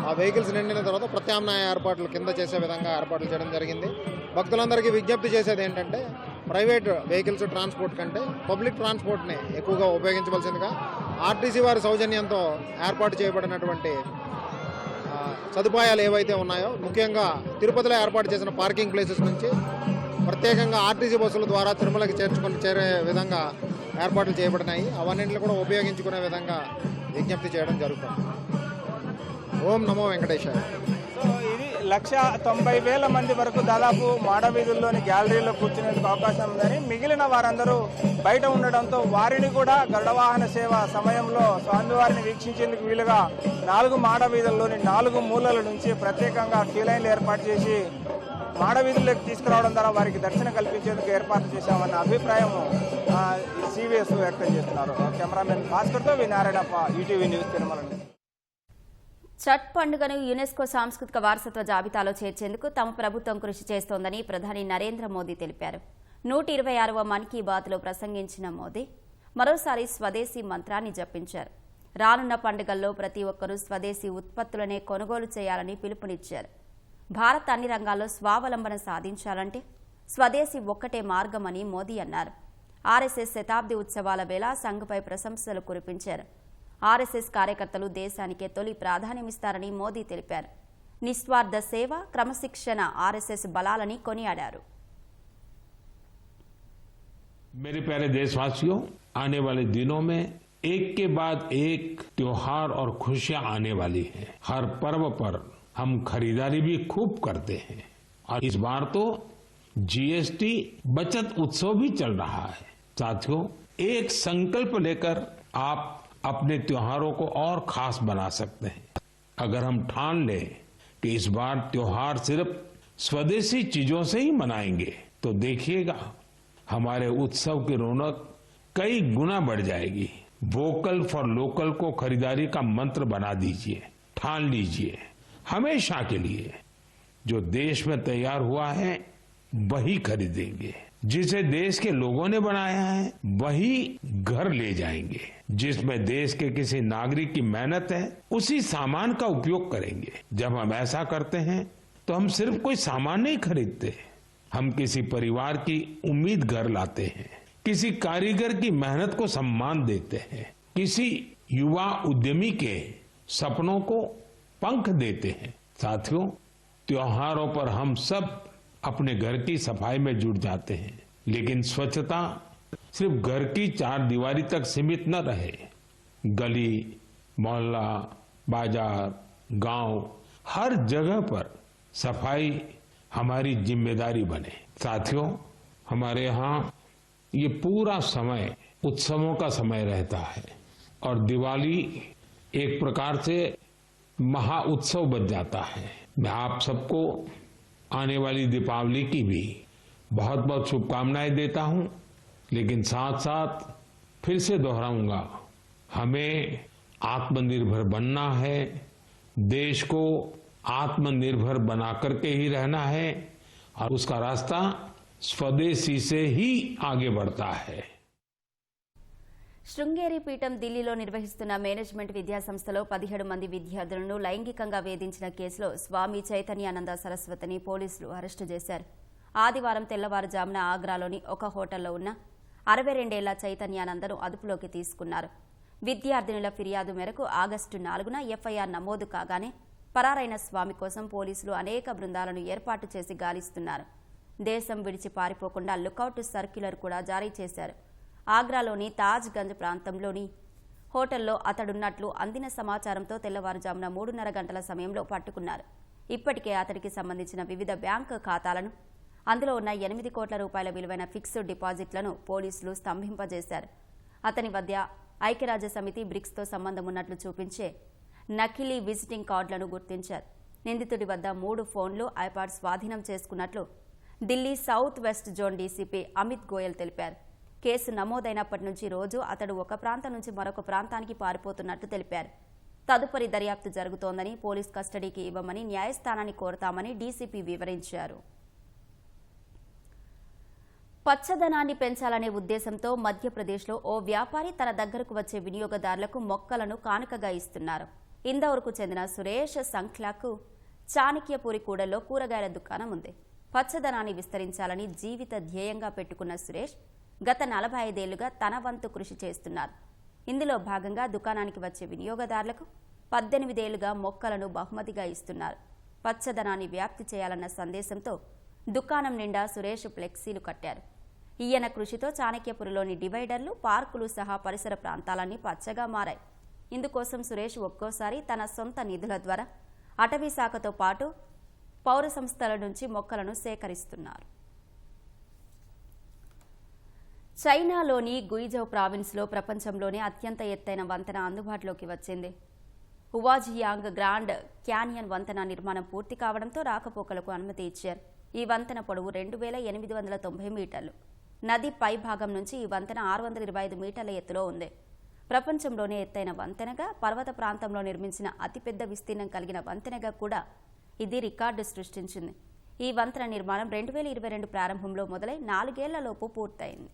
ఆ వెహికల్స్ నిండిన తర్వాత ప్రత్యామ్నాయ ఏర్పాట్లు కింద చేసే విధంగా ఏర్పాట్లు చేయడం జరిగింది. భక్తులందరికీ విజ్ఞప్తి చేసేది ఏంటంటే ప్రైవేట్ వెహికల్స్ ట్రాన్స్పోర్ట్ కంటే పబ్లిక్ ట్రాన్స్పోర్ట్ని ఎక్కువగా ఉపయోగించవలసిందిగా ఆర్టీసీ వారి సౌజన్యంతో ఏర్పాటు చేయబడినటువంటి సదుపాయాలు ఏవైతే ఉన్నాయో, ముఖ్యంగా తిరుపతిలో ఏర్పాటు చేసిన పార్కింగ్ ప్లేసెస్ నుంచి ప్రత్యేకంగా ఆర్టీసీ బస్సుల ద్వారా తిరుమలకి చేరే విధంగా ఏర్పాట్లు చేయబడినాయి. అవన్నింటిని కూడా ఉపయోగించుకునే విధంగా విజ్ఞప్తి చేయడం జరుగుతుంది. ఓం నమో వెంకటేశాయ. సో ఇది 1,90,000 మంది వరకు దాదాపు మాడవీధుల్లోని గ్యాలరీలో కూర్చునేందుకు అవకాశం ఉందని, మిగిలిన వారందరూ బయట ఉండడంతో వారిని కూడా గరుడవాహన సేవ సమయంలో స్వామివారిని వీక్షించేందుకు వీలుగా 4 మాడవీధుల్లోని 4 మూలల నుంచి ప్రత్యేకంగా క్యూ లైన్లు ఏర్పాటు చేసి మాడవీధుల్లోకి తీసుకురావడం ద్వారా వారికి దర్శనం కల్పించేందుకు ఏర్పాటు చేశామన్న అభిప్రాయం సివిఎస్ వ్యక్తం చేస్తున్నారు. కెమెరామెన్ భాస్కర్తో నారాయణప్ప, ఈటీవీ న్యూస్, తిరుమల. ఛట్ పండుగను యునెస్కో సాంస్కృతిక వారసత్వ జాబితాలో చేర్చేందుకు తమ ప్రభుత్వం కృషి చేస్తోందని ప్రధాని నరేంద్ర మోదీ తెలిపారు. 126వ మన్ కీ బాత్లో ప్రసంగించిన మోదీ మరోసారి స్వదేశీ మంత్రాన్ని జపించారు. రానున్న పండుగల్లో ప్రతి ఒక్కరూ స్వదేశీ ఉత్పత్తులనే కొనుగోలు చేయాలని పిలుపునిచ్చారు. భారత్ అన్ని రంగాల్లో స్వావలంబన సాధించాలంటే స్వదేశీ ఒక్కటే మార్గమని మోదీ అన్నారు. ఆర్ఎస్ఎస్ శతాబ్ది ఉత్సవాల వేళ సంఘ్పై ప్రశంసలు కురిపించారు. ఆర్ఎస్ఎస్ కార్యకర్తలు దేశానికే తొలి ప్రాధాన్యమిస్తారని మోదీ తెలిపారు. నిస్వార్థ సేవ, క్రమశిక్షణ ఆర్ఎస్ఎస్ బలాలని కొనియాడారు. मेरे प्यारे देशवासियों, आने वाले दिनों में एक के बाद एक त्योहार और खुशियां आने वाली हैं। हर पर्व पर हम खरीदारी भी खूब करते हैं और इस बार तो जीएसटी बचत उत्सव भी चल रहा है। साथियों, एक संकल्प लेकर आप अपने त्योहारों को और खास बना सकते हैं। अगर हम ठान लें कि इस बार त्योहार सिर्फ स्वदेशी चीजों से ही मनाएंगे तो देखिएगा हमारे उत्सव की रौनक कई गुना बढ़ जाएगी। वोकल फॉर लोकल को खरीदारी का मंत्र बना दीजिए, ठान लीजिए। हमेशा के लिए जो देश में तैयार हुआ है वही खरीदेंगे, जिसे देश के लोगों ने बनाया है वही घर ले जाएंगे, जिसमें देश के किसी नागरिक की मेहनत है उसी सामान का उपयोग करेंगे। जब हम ऐसा करते हैं तो हम सिर्फ कोई सामान नहीं खरीदते, हम किसी परिवार की उम्मीद घर लाते हैं, किसी कारीगर की मेहनत को सम्मान देते हैं, किसी युवा उद्यमी के सपनों को पंख देते हैं। साथियों, त्योहारों पर हम सब अपने घर की सफाई में जुट जाते हैं, लेकिन स्वच्छता सिर्फ घर की चार दीवारी तक सीमित न रहे। गली, मोहल्ला, बाजार, गांव, हर जगह पर सफाई हमारी जिम्मेदारी बने। साथियों, हमारे यहाँ ये पूरा समय उत्सवों का समय रहता है और दिवाली एक प्रकार से महा उत्सव बन जाता है। मैं आप सबको आने वाली दीपावली की भी बहुत बहुत शुभकामनाएं देता हूं, लेकिन साथ साथ फिर से दोहराऊंगा, हमें आत्मनिर्भर बनना है, देश को आत्मनिर्भर बना करके ही रहना है और उसका रास्ता स्वदेशी से ही आगे बढ़ता है। శృంగేరి పీఠం ఢిల్లీలో నిర్వహిస్తున్న మేనేజ్మెంట్ విద్యా సంస్థలో 17 మంది విద్యార్థులను లైంగికంగా వేధించిన కేసులో స్వామి చైతన్యానంద సరస్వతిని పోలీసులు అరెస్టు చేశారు. ఆదివారం తెల్లవారుజామున ఆగ్రాలోని ఒక హోటల్లో ఉన్న 62 ఏళ్ల చైతన్యానందను అదుపులోకి తీసుకున్నారు. విద్యార్థినుల ఫిర్యాదు మేరకు ఆగస్టు 4న ఎఫ్ఐఆర్ నమోదు కాగానే పరారైన స్వామి కోసం పోలీసులు అనేక బృందాలను ఏర్పాటు చేసి గాలిస్తున్నారు. దేశం విడిచి పారిపోకుండా లుకౌట్ సర్క్యులర్ కూడా జారీ చేశారు. ఆగ్రాలోని తాజ్ గంజ్ ప్రాంతంలోని హోటల్లో అతడున్నట్లు అందిన సమాచారంతో తెల్లవారుజామున 3:30 గంటల సమయంలో పట్టుకున్నారు. ఇప్పటికే అతడికి సంబంధించిన వివిధ బ్యాంకు ఖాతాలను, అందులో ఉన్న 8 కోట్ల రూపాయల విలువైన ఫిక్స్డ్ డిపాజిట్లను పోలీసులు స్తంభింపజేశారు. అతని వద్ద ఐక్యరాజ్య సమితి బ్రిక్స్తో సంబంధం ఉన్నట్లు చూపించే నకిలీ విజిటింగ్ కార్డులను గుర్తించారు. నిందితుడి వద్ద 3 ఫోన్లు, ఐపాడ్ స్వాధీనం చేసుకున్నట్లు Delhi south west zone DCP Amit Goyal తెలిపారు. కేసు నమోదైనప్పటి నుంచి రోజు అతడు ఒక ప్రాంతం నుంచి మరొక ప్రాంతానికి పారిపోతున్నట్టు తెలిపారు. తదుపరి దర్యాప్తు జరుగుతోందని, పోలీస్ కస్టడీకి ఇవ్వమని న్యాయస్థానాన్ని కోరతామని డీసీపీ వివరించారు. పచ్చదనాన్ని పెంచాలనే ఉద్దేశంతో మధ్యప్రదేశ్లో ఓ వ్యాపారి తన దగ్గరకు వచ్చే వినియోగదారులకు మొక్కలను కానుకగా ఇస్తున్నారు. ఇందౌర్కు చెందిన సురేష్ సంఖ్లాకు చాణక్యపూరి కూడల్లో కూరగాయల దుకాణం ఉంది. పచ్చదనాన్ని విస్తరించాలని జీవిత ధ్యేయంగా పెట్టుకున్న సురేష్ గత 45 ఏళ్లుగా తన వంతు కృషి చేస్తున్నారు. ఇందులో భాగంగా దుకాణానికి వచ్చే వినియోగదారులకు 18 ఏళ్లుగా మొక్కలను బహుమతిగా ఇస్తున్నారు. పచ్చదనాన్ని వ్యాప్తి చేయాలన్న సందేశంతో దుకాణం నిండా సురేష్ ఫ్లెక్సీలు కట్టారు. ఈయన కృషితో చాణక్యపురిలోని డివైడర్లు, పార్కులు సహా పరిసర ప్రాంతాలన్నీ పచ్చగా మారాయి. ఇందుకోసం సురేష్ ఒక్కోసారి తన సొంత నిధుల ద్వారా అటవీ శాఖతో పాటు పౌర సంస్థల నుంచి మొక్కలను సేకరిస్తున్నారు. చైనాలోని గుయిజౌ ప్రావిన్స్లో ప్రపంచంలోనే అత్యంత ఎత్తైన వంతెన అందుబాటులోకి వచ్చింది. హువాజియాంగ్ గ్రాండ్ క్యానియన్ వంతెన నిర్మాణం పూర్తి కావడంతో రాకపోకలకు అనుమతి ఇచ్చారు. ఈ వంతెన పొడవు 2890 మీటర్లు. నది పై భాగం నుంచి ఈ వంతెన 625 మీటర్ల ఎత్తులో ఉంది. ప్రపంచంలోనే ఎత్తైన వంతెనగా, పర్వత ప్రాంతంలో నిర్మించిన అతిపెద్ద విస్తీర్ణం కలిగిన వంతెనగా కూడా ఇది రికార్డు సృష్టించింది. ఈ వంతెన నిర్మాణం 2022 ప్రారంభంలో మొదలై 4 ఏళ్లలోపు పూర్తయింది.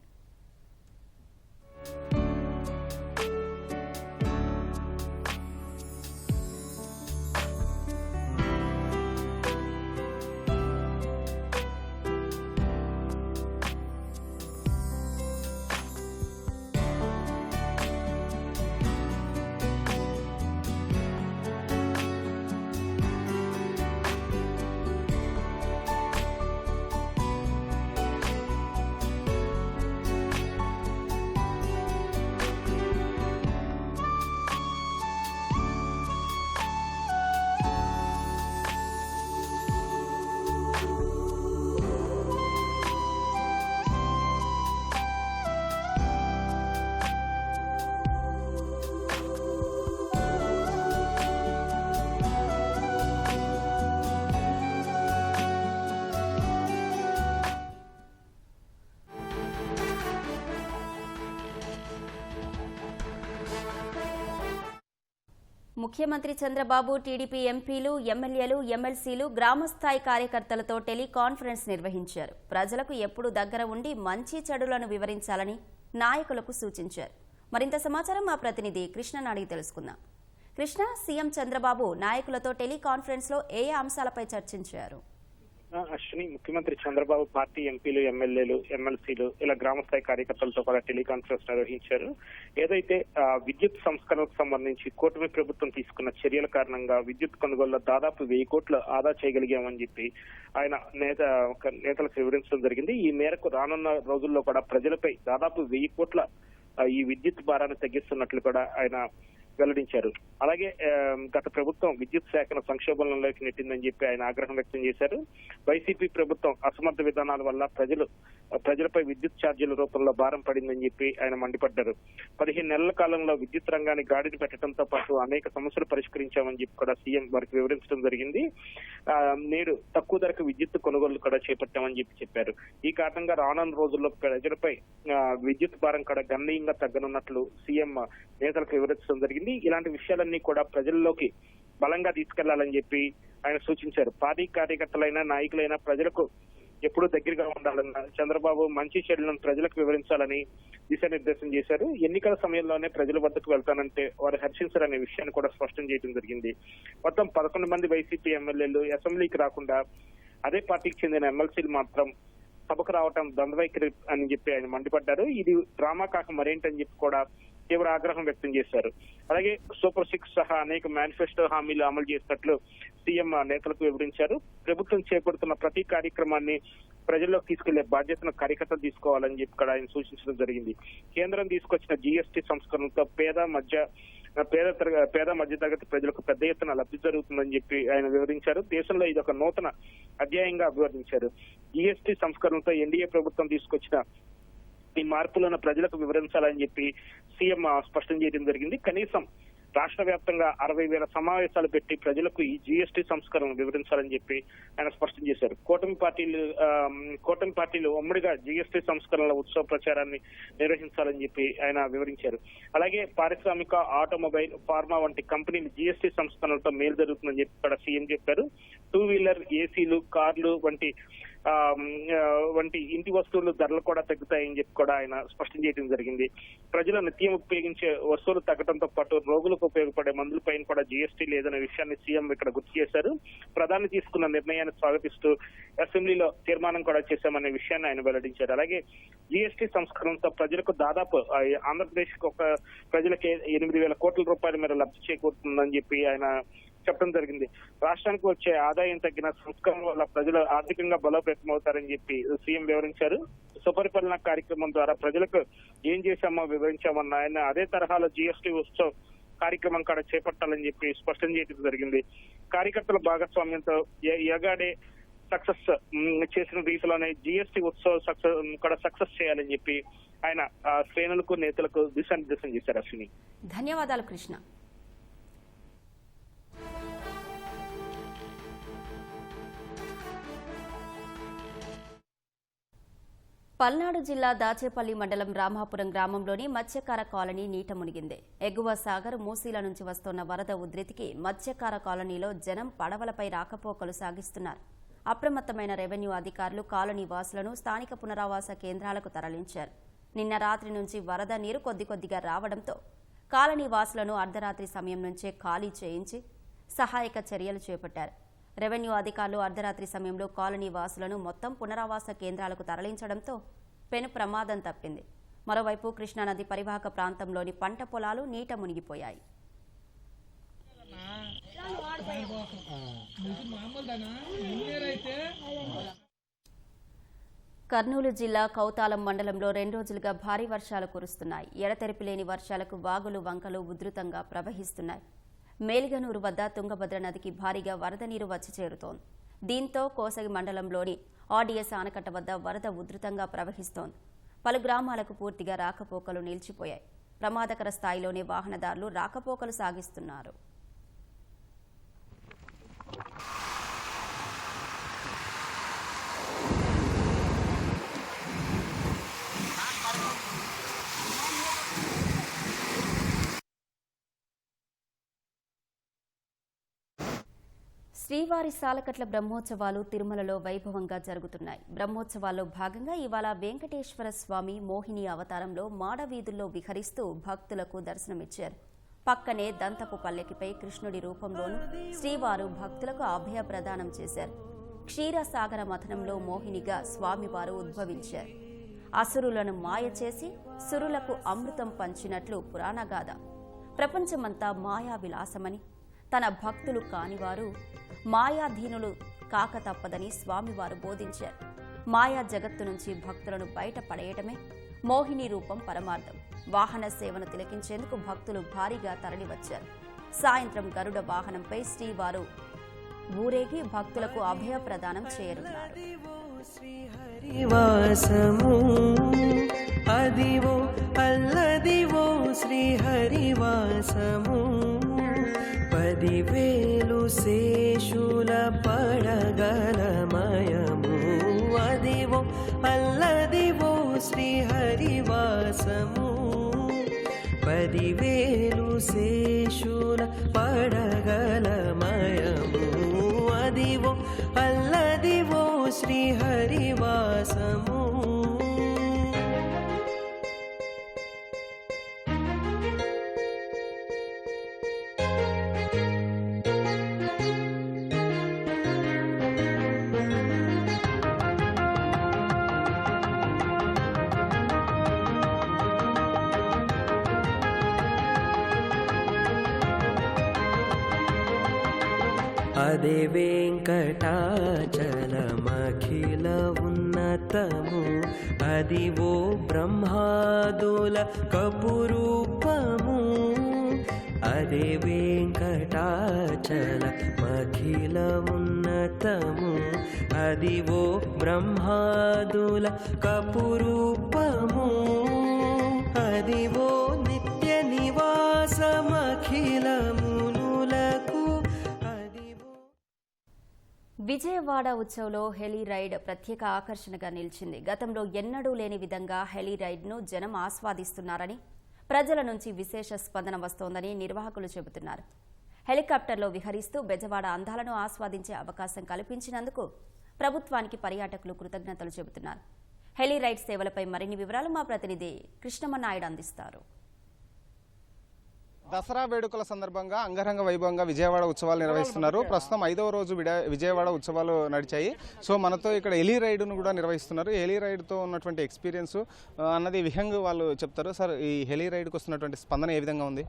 ముఖ్యమంత్రి చంద్రబాబు టీడీపీ ఎంపీలు, ఎమ్మెల్యేలు, ఎమ్మెల్సీలు గ్రామస్థాయి కార్యకర్తలతో టెలికాన్ఫరెన్స్ నిర్వహించారు. ప్రజలకు ఎప్పుడు దగ్గర ఉండి మంచి చెడులను వివరించాలని నాయకులకు సూచించారు. మరింత సమాచారం మా ప్రతినిధి కృష్ణను అడిగి తెలుసుకుందాం. కృష్ణ, సీఎం చంద్రబాబు నాయకులతో టెలికాన్ఫరెన్స్ లో ఏ అంశాలపై చర్చించారు? అశ్విని, ముఖ్యమంత్రి చంద్రబాబు పార్టీ ఎంపీలు, ఎమ్మెల్యేలు, ఎమ్మెల్సీలు ఇలా గ్రామస్థాయి కార్యకర్తలతో కూడా టెలికాన్ఫరెన్స్ నిర్వహించారు. ఏదైతే విద్యుత్ సంస్కరణకు సంబంధించి కూటమి ప్రభుత్వం తీసుకున్న చర్యల కారణంగా విద్యుత్ కొనుగోలులో దాదాపు 1000 కోట్లు ఆదా చేయగలిగామని చెప్పి ఆయన నేతలకు వివరించడం జరిగింది. ఈ మేరకు రానున్న రోజుల్లో కూడా ప్రజలపై దాదాపు 1000 కోట్ల ఈ విద్యుత్ భారాన్ని తగ్గిస్తున్నట్లు కూడా ఆయన వెల్లడించారు. అలాగే గత ప్రభుత్వం విద్యుత్ శాఖను సంక్షోభంలోకి నెట్టిందని చెప్పి ఆయన ఆగ్రహం వ్యక్తం చేశారు. వైసీపీ ప్రభుత్వం అసమర్థ విధానాల వల్ల ప్రజలపై విద్యుత్ ఛార్జీల రూపంలో భారం పడిందని చెప్పి ఆయన మండిపడ్డారు. 15 నెలల కాలంలో విద్యుత్ రంగాన్ని గాడిని పెట్టడంతో పాటు అనేక సమస్యలు పరిష్కరించామని చెప్పి కూడా సీఎం వారికి వివరించడం జరిగింది. నేడు తక్కువ ధరకు విద్యుత్ కొనుగోలు కూడా చేపట్టామని చెప్పారు. ఈ కారణంగా రానున్న రోజుల్లో ప్రజలపై విద్యుత్ భారం కూడా గణనీయంగా తగ్గనున్నట్లు సీఎం నేతలకు వివరించడం జరిగింది. ఇలాంటి విషయాలన్నీ కూడా ప్రజల్లోకి బలంగా తీసుకెళ్లాలని చెప్పి ఆయన సూచించారు. పార్టీ కార్యకర్తలైనా, నాయకులైనా ప్రజలకు ఎప్పుడూ దగ్గరగా ఉండాలన్న చంద్రబాబు మంచి చెడులను ప్రజలకు వివరించాలని దిశానిర్దేశం చేశారు. ఎన్నికల సమయంలోనే ప్రజల వద్దకు వెళ్తానంటే వారు హర్షించారనే విషయాన్ని కూడా స్పష్టం చేయడం జరిగింది. మొత్తం 11 మంది వైసీపీ ఎమ్మెల్యేలు అసెంబ్లీకి రాకుండా అదే పార్టీకి చెందిన ఎమ్మెల్సీలు మాత్రం సభకు రావటం ద్వంద్వైఖరి అని చెప్పి ఆయన మండిపడ్డారు. ఇది డ్రామా కాక మరేంటని చెప్పి కూడా తీవ్ర ఆగ్రహం వ్యక్తం చేశారు. అలాగే సూపర్ 6 సహా అనేక మేనిఫెస్టో హామీలు అమలు చేసినట్లు సీఎం నేతలకు వివరించారు. ప్రభుత్వం చేపడుతున్న ప్రతి కార్యక్రమాన్ని ప్రజల్లోకి తీసుకెళ్లే బాధ్యతను కార్యకర్తలు తీసుకోవాలని చెప్పి కూడా ఆయన సూచించడం జరిగింది. కేంద్రం తీసుకొచ్చిన జీఎస్టీ సంస్కరణతో పేద మధ్యతరగతి ప్రజలకు పెద్ద ఎత్తున లబ్ధి జరుగుతుందని చెప్పి ఆయన వివరించారు. దేశంలో ఇది ఒక నూతన అధ్యాయంగా అభివర్ణించారు. జీఎస్టీ సంస్కరణతో ఎన్డీఏ ప్రభుత్వం తీసుకొచ్చిన ఈ మార్పులను ప్రజలకు వివరించాలని చెప్పి సీఎం స్పష్టం చేయడం జరిగింది. కనీసం రాష్ట్ర వ్యాప్తంగా 60,000 సమావేశాలు పెట్టి ప్రజలకు ఈ జీఎస్టీ సంస్కరణ వివరించాలని చెప్పి ఆయన స్పష్టం చేశారు. కూటమి పార్టీలు ఉమ్మడిగా జీఎస్టీ సంస్కరణల ఉత్సవ ప్రచారాన్ని నిర్వహించాలని చెప్పి ఆయన వివరించారు. అలాగే పారిశ్రామిక, ఆటోమొబైల్, ఫార్మా వంటి కంపెనీలు జీఎస్టీ సంస్కరణలతో మేలు జరుగుతుందని చెప్పి కూడా సీఎం చెప్పారు. 2 వీలర్, ఏసీలు, కార్లు వంటి ఇంటి వస్తువులు ధరలు కూడా తగ్గుతాయని చెప్పి కూడా ఆయన స్పష్టం చేయడం జరిగింది. ప్రజలు నిత్యం ఉపయోగించే వస్తువులు తగ్గడంతో పాటు రోగులకు ఉపయోగపడే మందులపైన కూడా జీఎస్టీ లేదనే విషయాన్ని సీఎం ఇక్కడ గుర్తు చేశారు. ప్రధాని తీసుకున్న నిర్ణయాన్ని స్వాగతిస్తూ అసెంబ్లీలో తీర్మానం కూడా చేశామనే విషయాన్ని ఆయన వెల్లడించారు. అలాగే జీఎస్టీ సంస్కరణతో ప్రజలకు దాదాపు ఆంధ్రప్రదేశ్ ప్రజలకి 8,000 కోట్ల రూపాయల మేర లబ్ధి చేకూరుతుందని చెప్పి ఆయన చెప్పడం జరిగింది. రాష్ట్రానికి వచ్చే ఆదాయం తగ్గిన సంస్కరణ వల్ల ప్రజలు ఆర్థికంగా బలోపేతం అవుతారని చెప్పి సీఎం వివరించారు. సుపరిపాలన కార్యక్రమం ద్వారా ప్రజలకు ఏం చేశామో వివరించామన్న ఆయన అదే తరహాలో జీఎస్టీ ఉత్సవ్ కార్యక్రమం కూడా చేపట్టాలని చెప్పి స్పష్టం చేయడం జరిగింది. కార్యకర్తల భాగస్వామ్యంతో ఎగాడే సక్సెస్ చేసిన రీతిలోనే జీఎస్టీ ఉత్సవ్ సక్సెస్ చేయాలని చెప్పి ఆయన శ్రేణులకు, నేతలకు దిశానిర్దేశం చేశారు. అశ్విని, ధన్యవాదాలు కృష్ణ. పల్నాడు జిల్లా దాచేపల్లి మండలం రామాపురం గ్రామంలోని మత్స్యకార కాలనీ నీట మునిగింది. ఎగువ సాగర్, మూసీల నుంచి వస్తున్న వరద ఉధృతికి మత్స్యకార కాలనీలో జనం పడవలపై రాకపోకలు సాగిస్తున్నారు. అప్రమత్తమైన రెవెన్యూ అధికారులు కాలనీ వాసులను స్థానిక పునరావాస కేంద్రాలకు తరలించారు. నిన్న రాత్రి నుంచి వరద నీరు కొద్దిగా రావడంతో కాలనీ వాసులను అర్ధరాత్రి సమయం నుంచే ఖాళీ చేయించి సహాయక చర్యలు చేపట్టారు. రెవెన్యూ అధికారులు అర్ధరాత్రి సమయంలో కాలనీ వాసులను మొత్తం పునరావాస కేంద్రాలకు తరలించడంతో పెను ప్రమాదం తప్పింది. మరోవైపు కృష్ణానది పరివాహక ప్రాంతంలోని పంట పొలాలు నీట మునిగిపోయాయి. కర్నూలు జిల్లా కౌతాలం మండలంలో 2 రోజులుగా భారీ వర్షాలు కురుస్తున్నాయి. ఎడతెరిపి లేని వర్షాలకు వాగులు వంకలు ఉధృతంగా ప్రవహిస్తున్నాయి. మేలిగనూరు వద్ద తుంగభద్ర నదికి భారీగా వరద నీరు వచ్చి చేరుతోంది. దీంతో కోసగి మండలంలోని ఆర్డీఎస్ ఆనకట్ట వద్ద వరద ఉధృతంగా ప్రవహిస్తోంది. పలు గ్రామాలకు పూర్తిగా రాకపోకలు నిలిచిపోయాయి. ప్రమాదకర స్థాయిలోనే వాహనదారులు రాకపోకలు సాగిస్తున్నారు. శ్రీవారి సాలకట్ల బ్రహ్మోత్సవాలు తిరుమలలో వైభవంగా జరుగుతున్నాయి. బ్రహ్మోత్సవాల్లో భాగంగా ఇవాళ వెంకటేశ్వర స్వామి మోహిని అవతారంలో మాడవీధుల్లో విహరిస్తూ భక్తులకు దర్శనమిచ్చారు. పక్కనే దంతపు పల్లెకిపై కృష్ణుడి రూపంలోనూ శ్రీవారు భక్తులకు అభయ ప్రదానం చేశారు. క్షీరసాగర మథనంలో మోహినిగా స్వామివారు ఉద్భవించారు. అసురులను మాయ చేసి సురులకు అమృతం పంచినట్లు పురాణగాథ. ప్రపంచమంతా మాయా విలాసమని, తన భక్తులు కానివారు మాయాధీనులు కాక తప్పదని స్వామివారు బోధించారు. మాయా జగత్తు నుంచి భక్తులను బయట పడేయటమే మోహిని రూపం పరమార్థం. వాహన సేవను తిలకించేందుకు భక్తులు భారీగా తరలివచ్చారు. సాయంత్రం గరుడ వాహనంపై శ్రీవారు ఊరేగి భక్తులకు అభయ ప్రదానం చేయనున్నారు. పదివేలు శేషుల పడగలమయము అదివో అల్లదివో శ్రీహరివాసము. పదివేలు శేషుల పడగలమయము అదివో అల్లదివో శ్రీహరివాసము. అదే వెంకటాచలమఖిల ఉన్నతము అదివో బ్రహ్మాదుల కపురూపము. అదే వెంకటాచలమఖిల ఉన్నతము అదివో బ్రహ్మాదుల కపురూపము. అదివో నిత్య నివాసమఖిలమునులకు. విజయవాడ ఉత్సవ్లో హెలీ రైడ్ ప్రత్యేక ఆకర్షణగా నిలిచింది. గతంలో ఎన్నడూ లేని విధంగా హెలీ రైడ్ను జనం ఆస్వాదిస్తున్నారని, ప్రజల నుంచి విశేష స్పందన వస్తోందని నిర్వాహకులు చెబుతున్నారు. హెలికాప్టర్లో విహరిస్తూ బెజవాడ అందాలను ఆస్వాదించే అవకాశం కల్పించినందుకు ప్రభుత్వానికి పర్యాటకులు కృతజ్ఞతలు చెబుతున్నారు. హెలీ రైడ్ సేవలపై మరిన్ని వివరాలు మా ప్రతినిధి కృష్ణమనాయుడు అందిస్తారు. దసరా వేడుకల సందర్భంగా అంగరంగ వైభవంగా విజయవాడ ఉత్సవాలు నిర్వహిస్తున్నారు. ప్రస్తుతం 5వ రోజు విజయవాడ ఉత్సవాలు నడిచాయి. సో మనతో ఇక్కడ ఎలీ రైడ్ను కూడా నిర్వహిస్తున్నారు. ఎలీ రైడ్తో ఉన్నటువంటి ఎక్స్పీరియన్స్ అన్నది విహంగ్ వాళ్ళు చెప్తారు. సార్, ఈ హెలీ రైడ్కి వస్తున్నటువంటి స్పందన ఏ విధంగా ఉంది?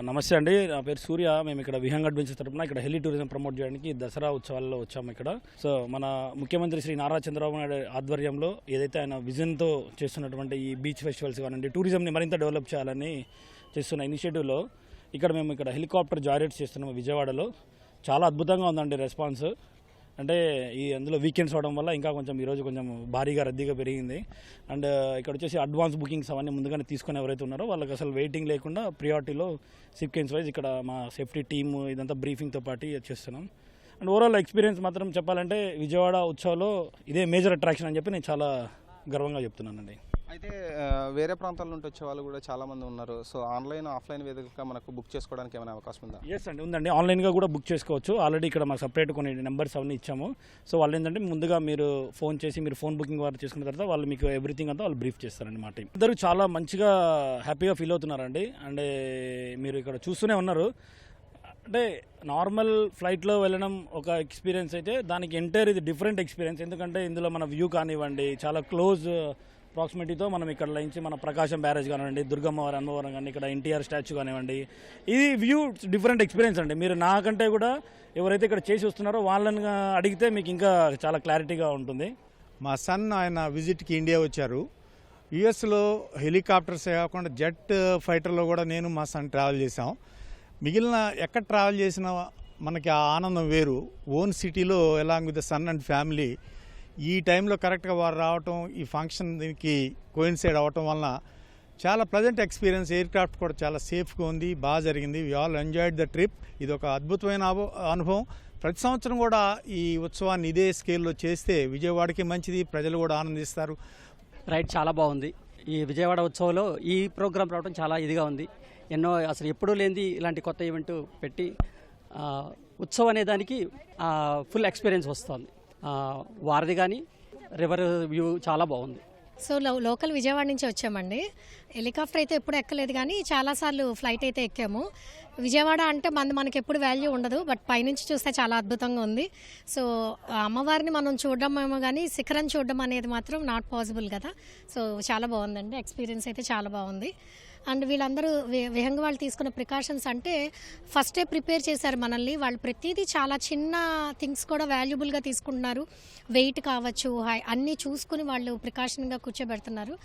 నమస్తే అండి, నా పేరు సూర్య. మేము ఇక్కడ విహంగ్ అడ్వెంచర్స్ తరపున ఇక్కడ హెలీ టూరిజం ప్రమోట్ చేయడానికి దసరా ఉత్సవాల్లో వచ్చాము ఇక్కడ. సో మన ముఖ్యమంత్రి శ్రీ నారా చంద్రబాబు నాయుడు ఆధ్వర్యంలో ఏదైతే ఆయన విజన్తో చేస్తున్నటువంటి ఈ బీచ్ ఫెస్టివల్స్ కానివ్వండి, టూరిజంని మరింత డెవలప్ చేయాలని చేస్తున్న ఇనిషియేటివ్లో మేము ఇక్కడ హెలికాప్టర్ జాయిరేట్స్ చేస్తున్నాము విజయవాడలో. చాలా అద్భుతంగా ఉందండి రెస్పాన్స్. అంటే అందులో వీకెండ్స్ అవడం వల్ల ఇంకా కొంచెం ఈరోజు కొంచెం భారీగా రద్దీగా పెరిగింది. అండ్ ఇక్కడ వచ్చేసి అడ్వాన్స్ బుకింగ్స్ అవన్నీ ముందుగానే తీసుకొని ఎవరైతే ఉన్నారో వాళ్ళకి అసలు వెయిటింగ్ లేకుండా ప్రియారిటీలో సీక్వెన్స్ వైజ్ ఇక్కడ మా సేఫ్టీ టీమ్ ఇదంతా బ్రీఫింగ్తో పాటు చేస్తున్నాం. అండ్ ఓవరాల్ ఎక్స్పీరియన్స్ మాత్రం చెప్పాలంటే విజయవాడ ఉత్సవంలో ఇదే మేజర్ అట్రాక్షన్ అని చెప్పి నేను చాలా గర్వంగా చెప్తున్నానండి. అయితే వేరే ప్రాంతాల నుండి వచ్చే వాళ్ళు కూడా చాలా మంది ఉన్నారు. సో ఆన్లైన్ ఆఫ్లైన్ వేదికగా మనకు బుక్ చేసుకోవడానికి ఏమైనా అవకాశం ఉందా? ఎస్ అండి, ఉందండి. ఆన్లైన్గా కూడా బుక్ చేసుకోవచ్చు. ఆల్రెడీ ఇక్కడ మాకు సపరేట్ కొన్ని నెంబర్స్ అవన్నీ ఇచ్చాము. సో వాళ్ళు ఏంటంటే ముందుగా మీరు ఫోన్ చేసి మీరు ఫోన్ బుకింగ్ వారు చేసుకున్న తర్వాత వాళ్ళు మీకు ఎవ్రీథింగ్ అంతా వాళ్ళు బ్రీఫ్ చేస్తారండి. మా టీం అందరూ చాలా మంచిగా హ్యాపీగా ఫీల్ అవుతున్నారండి. అండ్ మీరు ఇక్కడ చూస్తూనే ఉన్నారు. అంటే నార్మల్ ఫ్లైట్లో వెళ్ళడం ఒక ఎక్స్పీరియన్స్ అయితే దానికి ఎంటైర్ ఇది డిఫరెంట్ ఎక్స్పీరియన్స్. ఎందుకంటే ఇందులో మన వ్యూ కానివ్వండి, చాలా క్లోజ్ ప్రాక్సిమిటీతో మనం ఇక్కడ నుంచి మన ప్రకాశం బ్యారేజ్ కానివ్వండి, దుర్గమ్మవారి అమ్మవారం కానీ, ఇక్కడ ఎన్టీఆర్ స్టాచ్యూ కానివ్వండి, ఇది వ్యూ డిఫరెంట్ ఎక్స్పీరియన్స్ అండి. మీరు నాకంటే కూడా ఎవరైతే ఇక్కడ చేసి వస్తున్నారో వాళ్ళని అడిగితే మీకు ఇంకా చాలా క్లారిటీగా ఉంటుంది. మా సన్ ఆయన విజిట్కి ఇండియా వచ్చారు. యుఎస్లో హెలికాప్టర్సే కాకుండా జెట్ ఫైటర్లో కూడా నేను మా సన్ ట్రావెల్ చేసాం. మిగిలిన ఎక్కడ ట్రావెల్ చేసినా మనకి ఆ ఆనందం వేరు. ఓన్ సిటీలో along with the son and family ఈ టైంలో కరెక్ట్గా వారు రావటం, ఈ ఫంక్షన్ దీనికి కోయిన్సైడ్ అవ్వటం వలన చాలా ప్లెజెంట్ ఎక్స్పీరియన్స్. ఎయిర్ క్రాఫ్ట్ కూడా చాలా సేఫ్గా ఉంది, బాగా జరిగింది. We all enjoyed the trip. ఇది ఒక అద్భుతమైన అనుభవం. ప్రతి సంవత్సరం కూడా ఈ ఉత్సవాన్ని ఇదే స్కేల్లో చేస్తే విజయవాడకి మంచిది, ప్రజలు కూడా ఆనందిస్తారు. రైడ్ చాలా బాగుంది. ఈ విజయవాడ ఉత్సవంలో ఈ ప్రోగ్రాం రావడం చాలా ఇదిగా ఉంది. ఎన్నో అసలు ఎప్పుడూ లేనిది ఇలాంటి కొత్త ఈవెంట్ పెట్టి ఉత్సవం అనే దానికి ఫుల్ ఎక్స్పీరియన్స్ వస్తుంది. వారధి కానీ రివర్ వ్యూ చాలా బాగుంది. సో లోకల్ విజయవాడ నుంచి వచ్చామండి. హెలికాప్టర్ అయితే ఎప్పుడు ఎక్కలేదు కానీ చాలాసార్లు ఫ్లైట్ అయితే ఎక్కాము. విజయవాడ అంటే మనకి ఎప్పుడు వాల్యూ ఉండదు, బట్ పైనుంచి చూస్తే చాలా అద్భుతంగా ఉంది. సో అమ్మవారిని మనం చూడడమేమో కానీ శిఖరం చూడడం అనేది మాత్రం నాట్ పాసిబుల్ కదా. సో చాలా బాగుందండి, ఎక్స్పీరియన్స్ అయితే చాలా బాగుంది. అండ్ వీళ్ళందరూ విహంగ వాళ్ళు తీసుకున్న ప్రికాషన్స్ అంటే ఫస్టే ప్రిపేర్ చేశారు మనల్ని. వాళ్ళు ప్రతిదీ చాలా చిన్న థింగ్స్ కూడా వాల్యుబుల్గా తీసుకుంటున్నారు. వెయిట్ కావచ్చు, అన్నీ చూసుకుని వాళ్ళు ప్రికాషన్గా కూర్చోబెడుతున్నారు.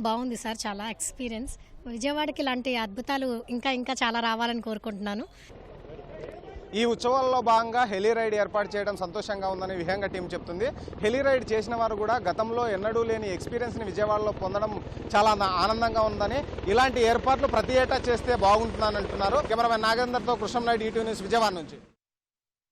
బాగుంది సార్, చాలా ఎక్స్పీరియన్స్. విజయవాడకి ఇలాంటి అద్భుతాలు ఇంకా చాలా రావాలని కోరుకుంటున్నాను. ఈ ఉత్సవాల్లో భాగంగా హెలీ రైడ్ ఏర్పాటు చేయడం సంతోషంగా ఉందని విహంగ టీం చెప్తుంది. హెలీ రైడ్ చేసిన వారు కూడా గతంలో ఎన్నడూ లేని ఎక్స్పీరియన్స్ని విజయవాడలో పొందడం చాలా ఆనందంగా ఉందని, ఇలాంటి ఏర్పాట్లు ప్రతి ఏటా చేస్తే బాగుంటుందని అంటున్నారు. కెమెరామెన్ నాగేందర్తో కృష్ణం నాయుడు, ఈటీవీ న్యూస్, విజయవాడ నుంచి.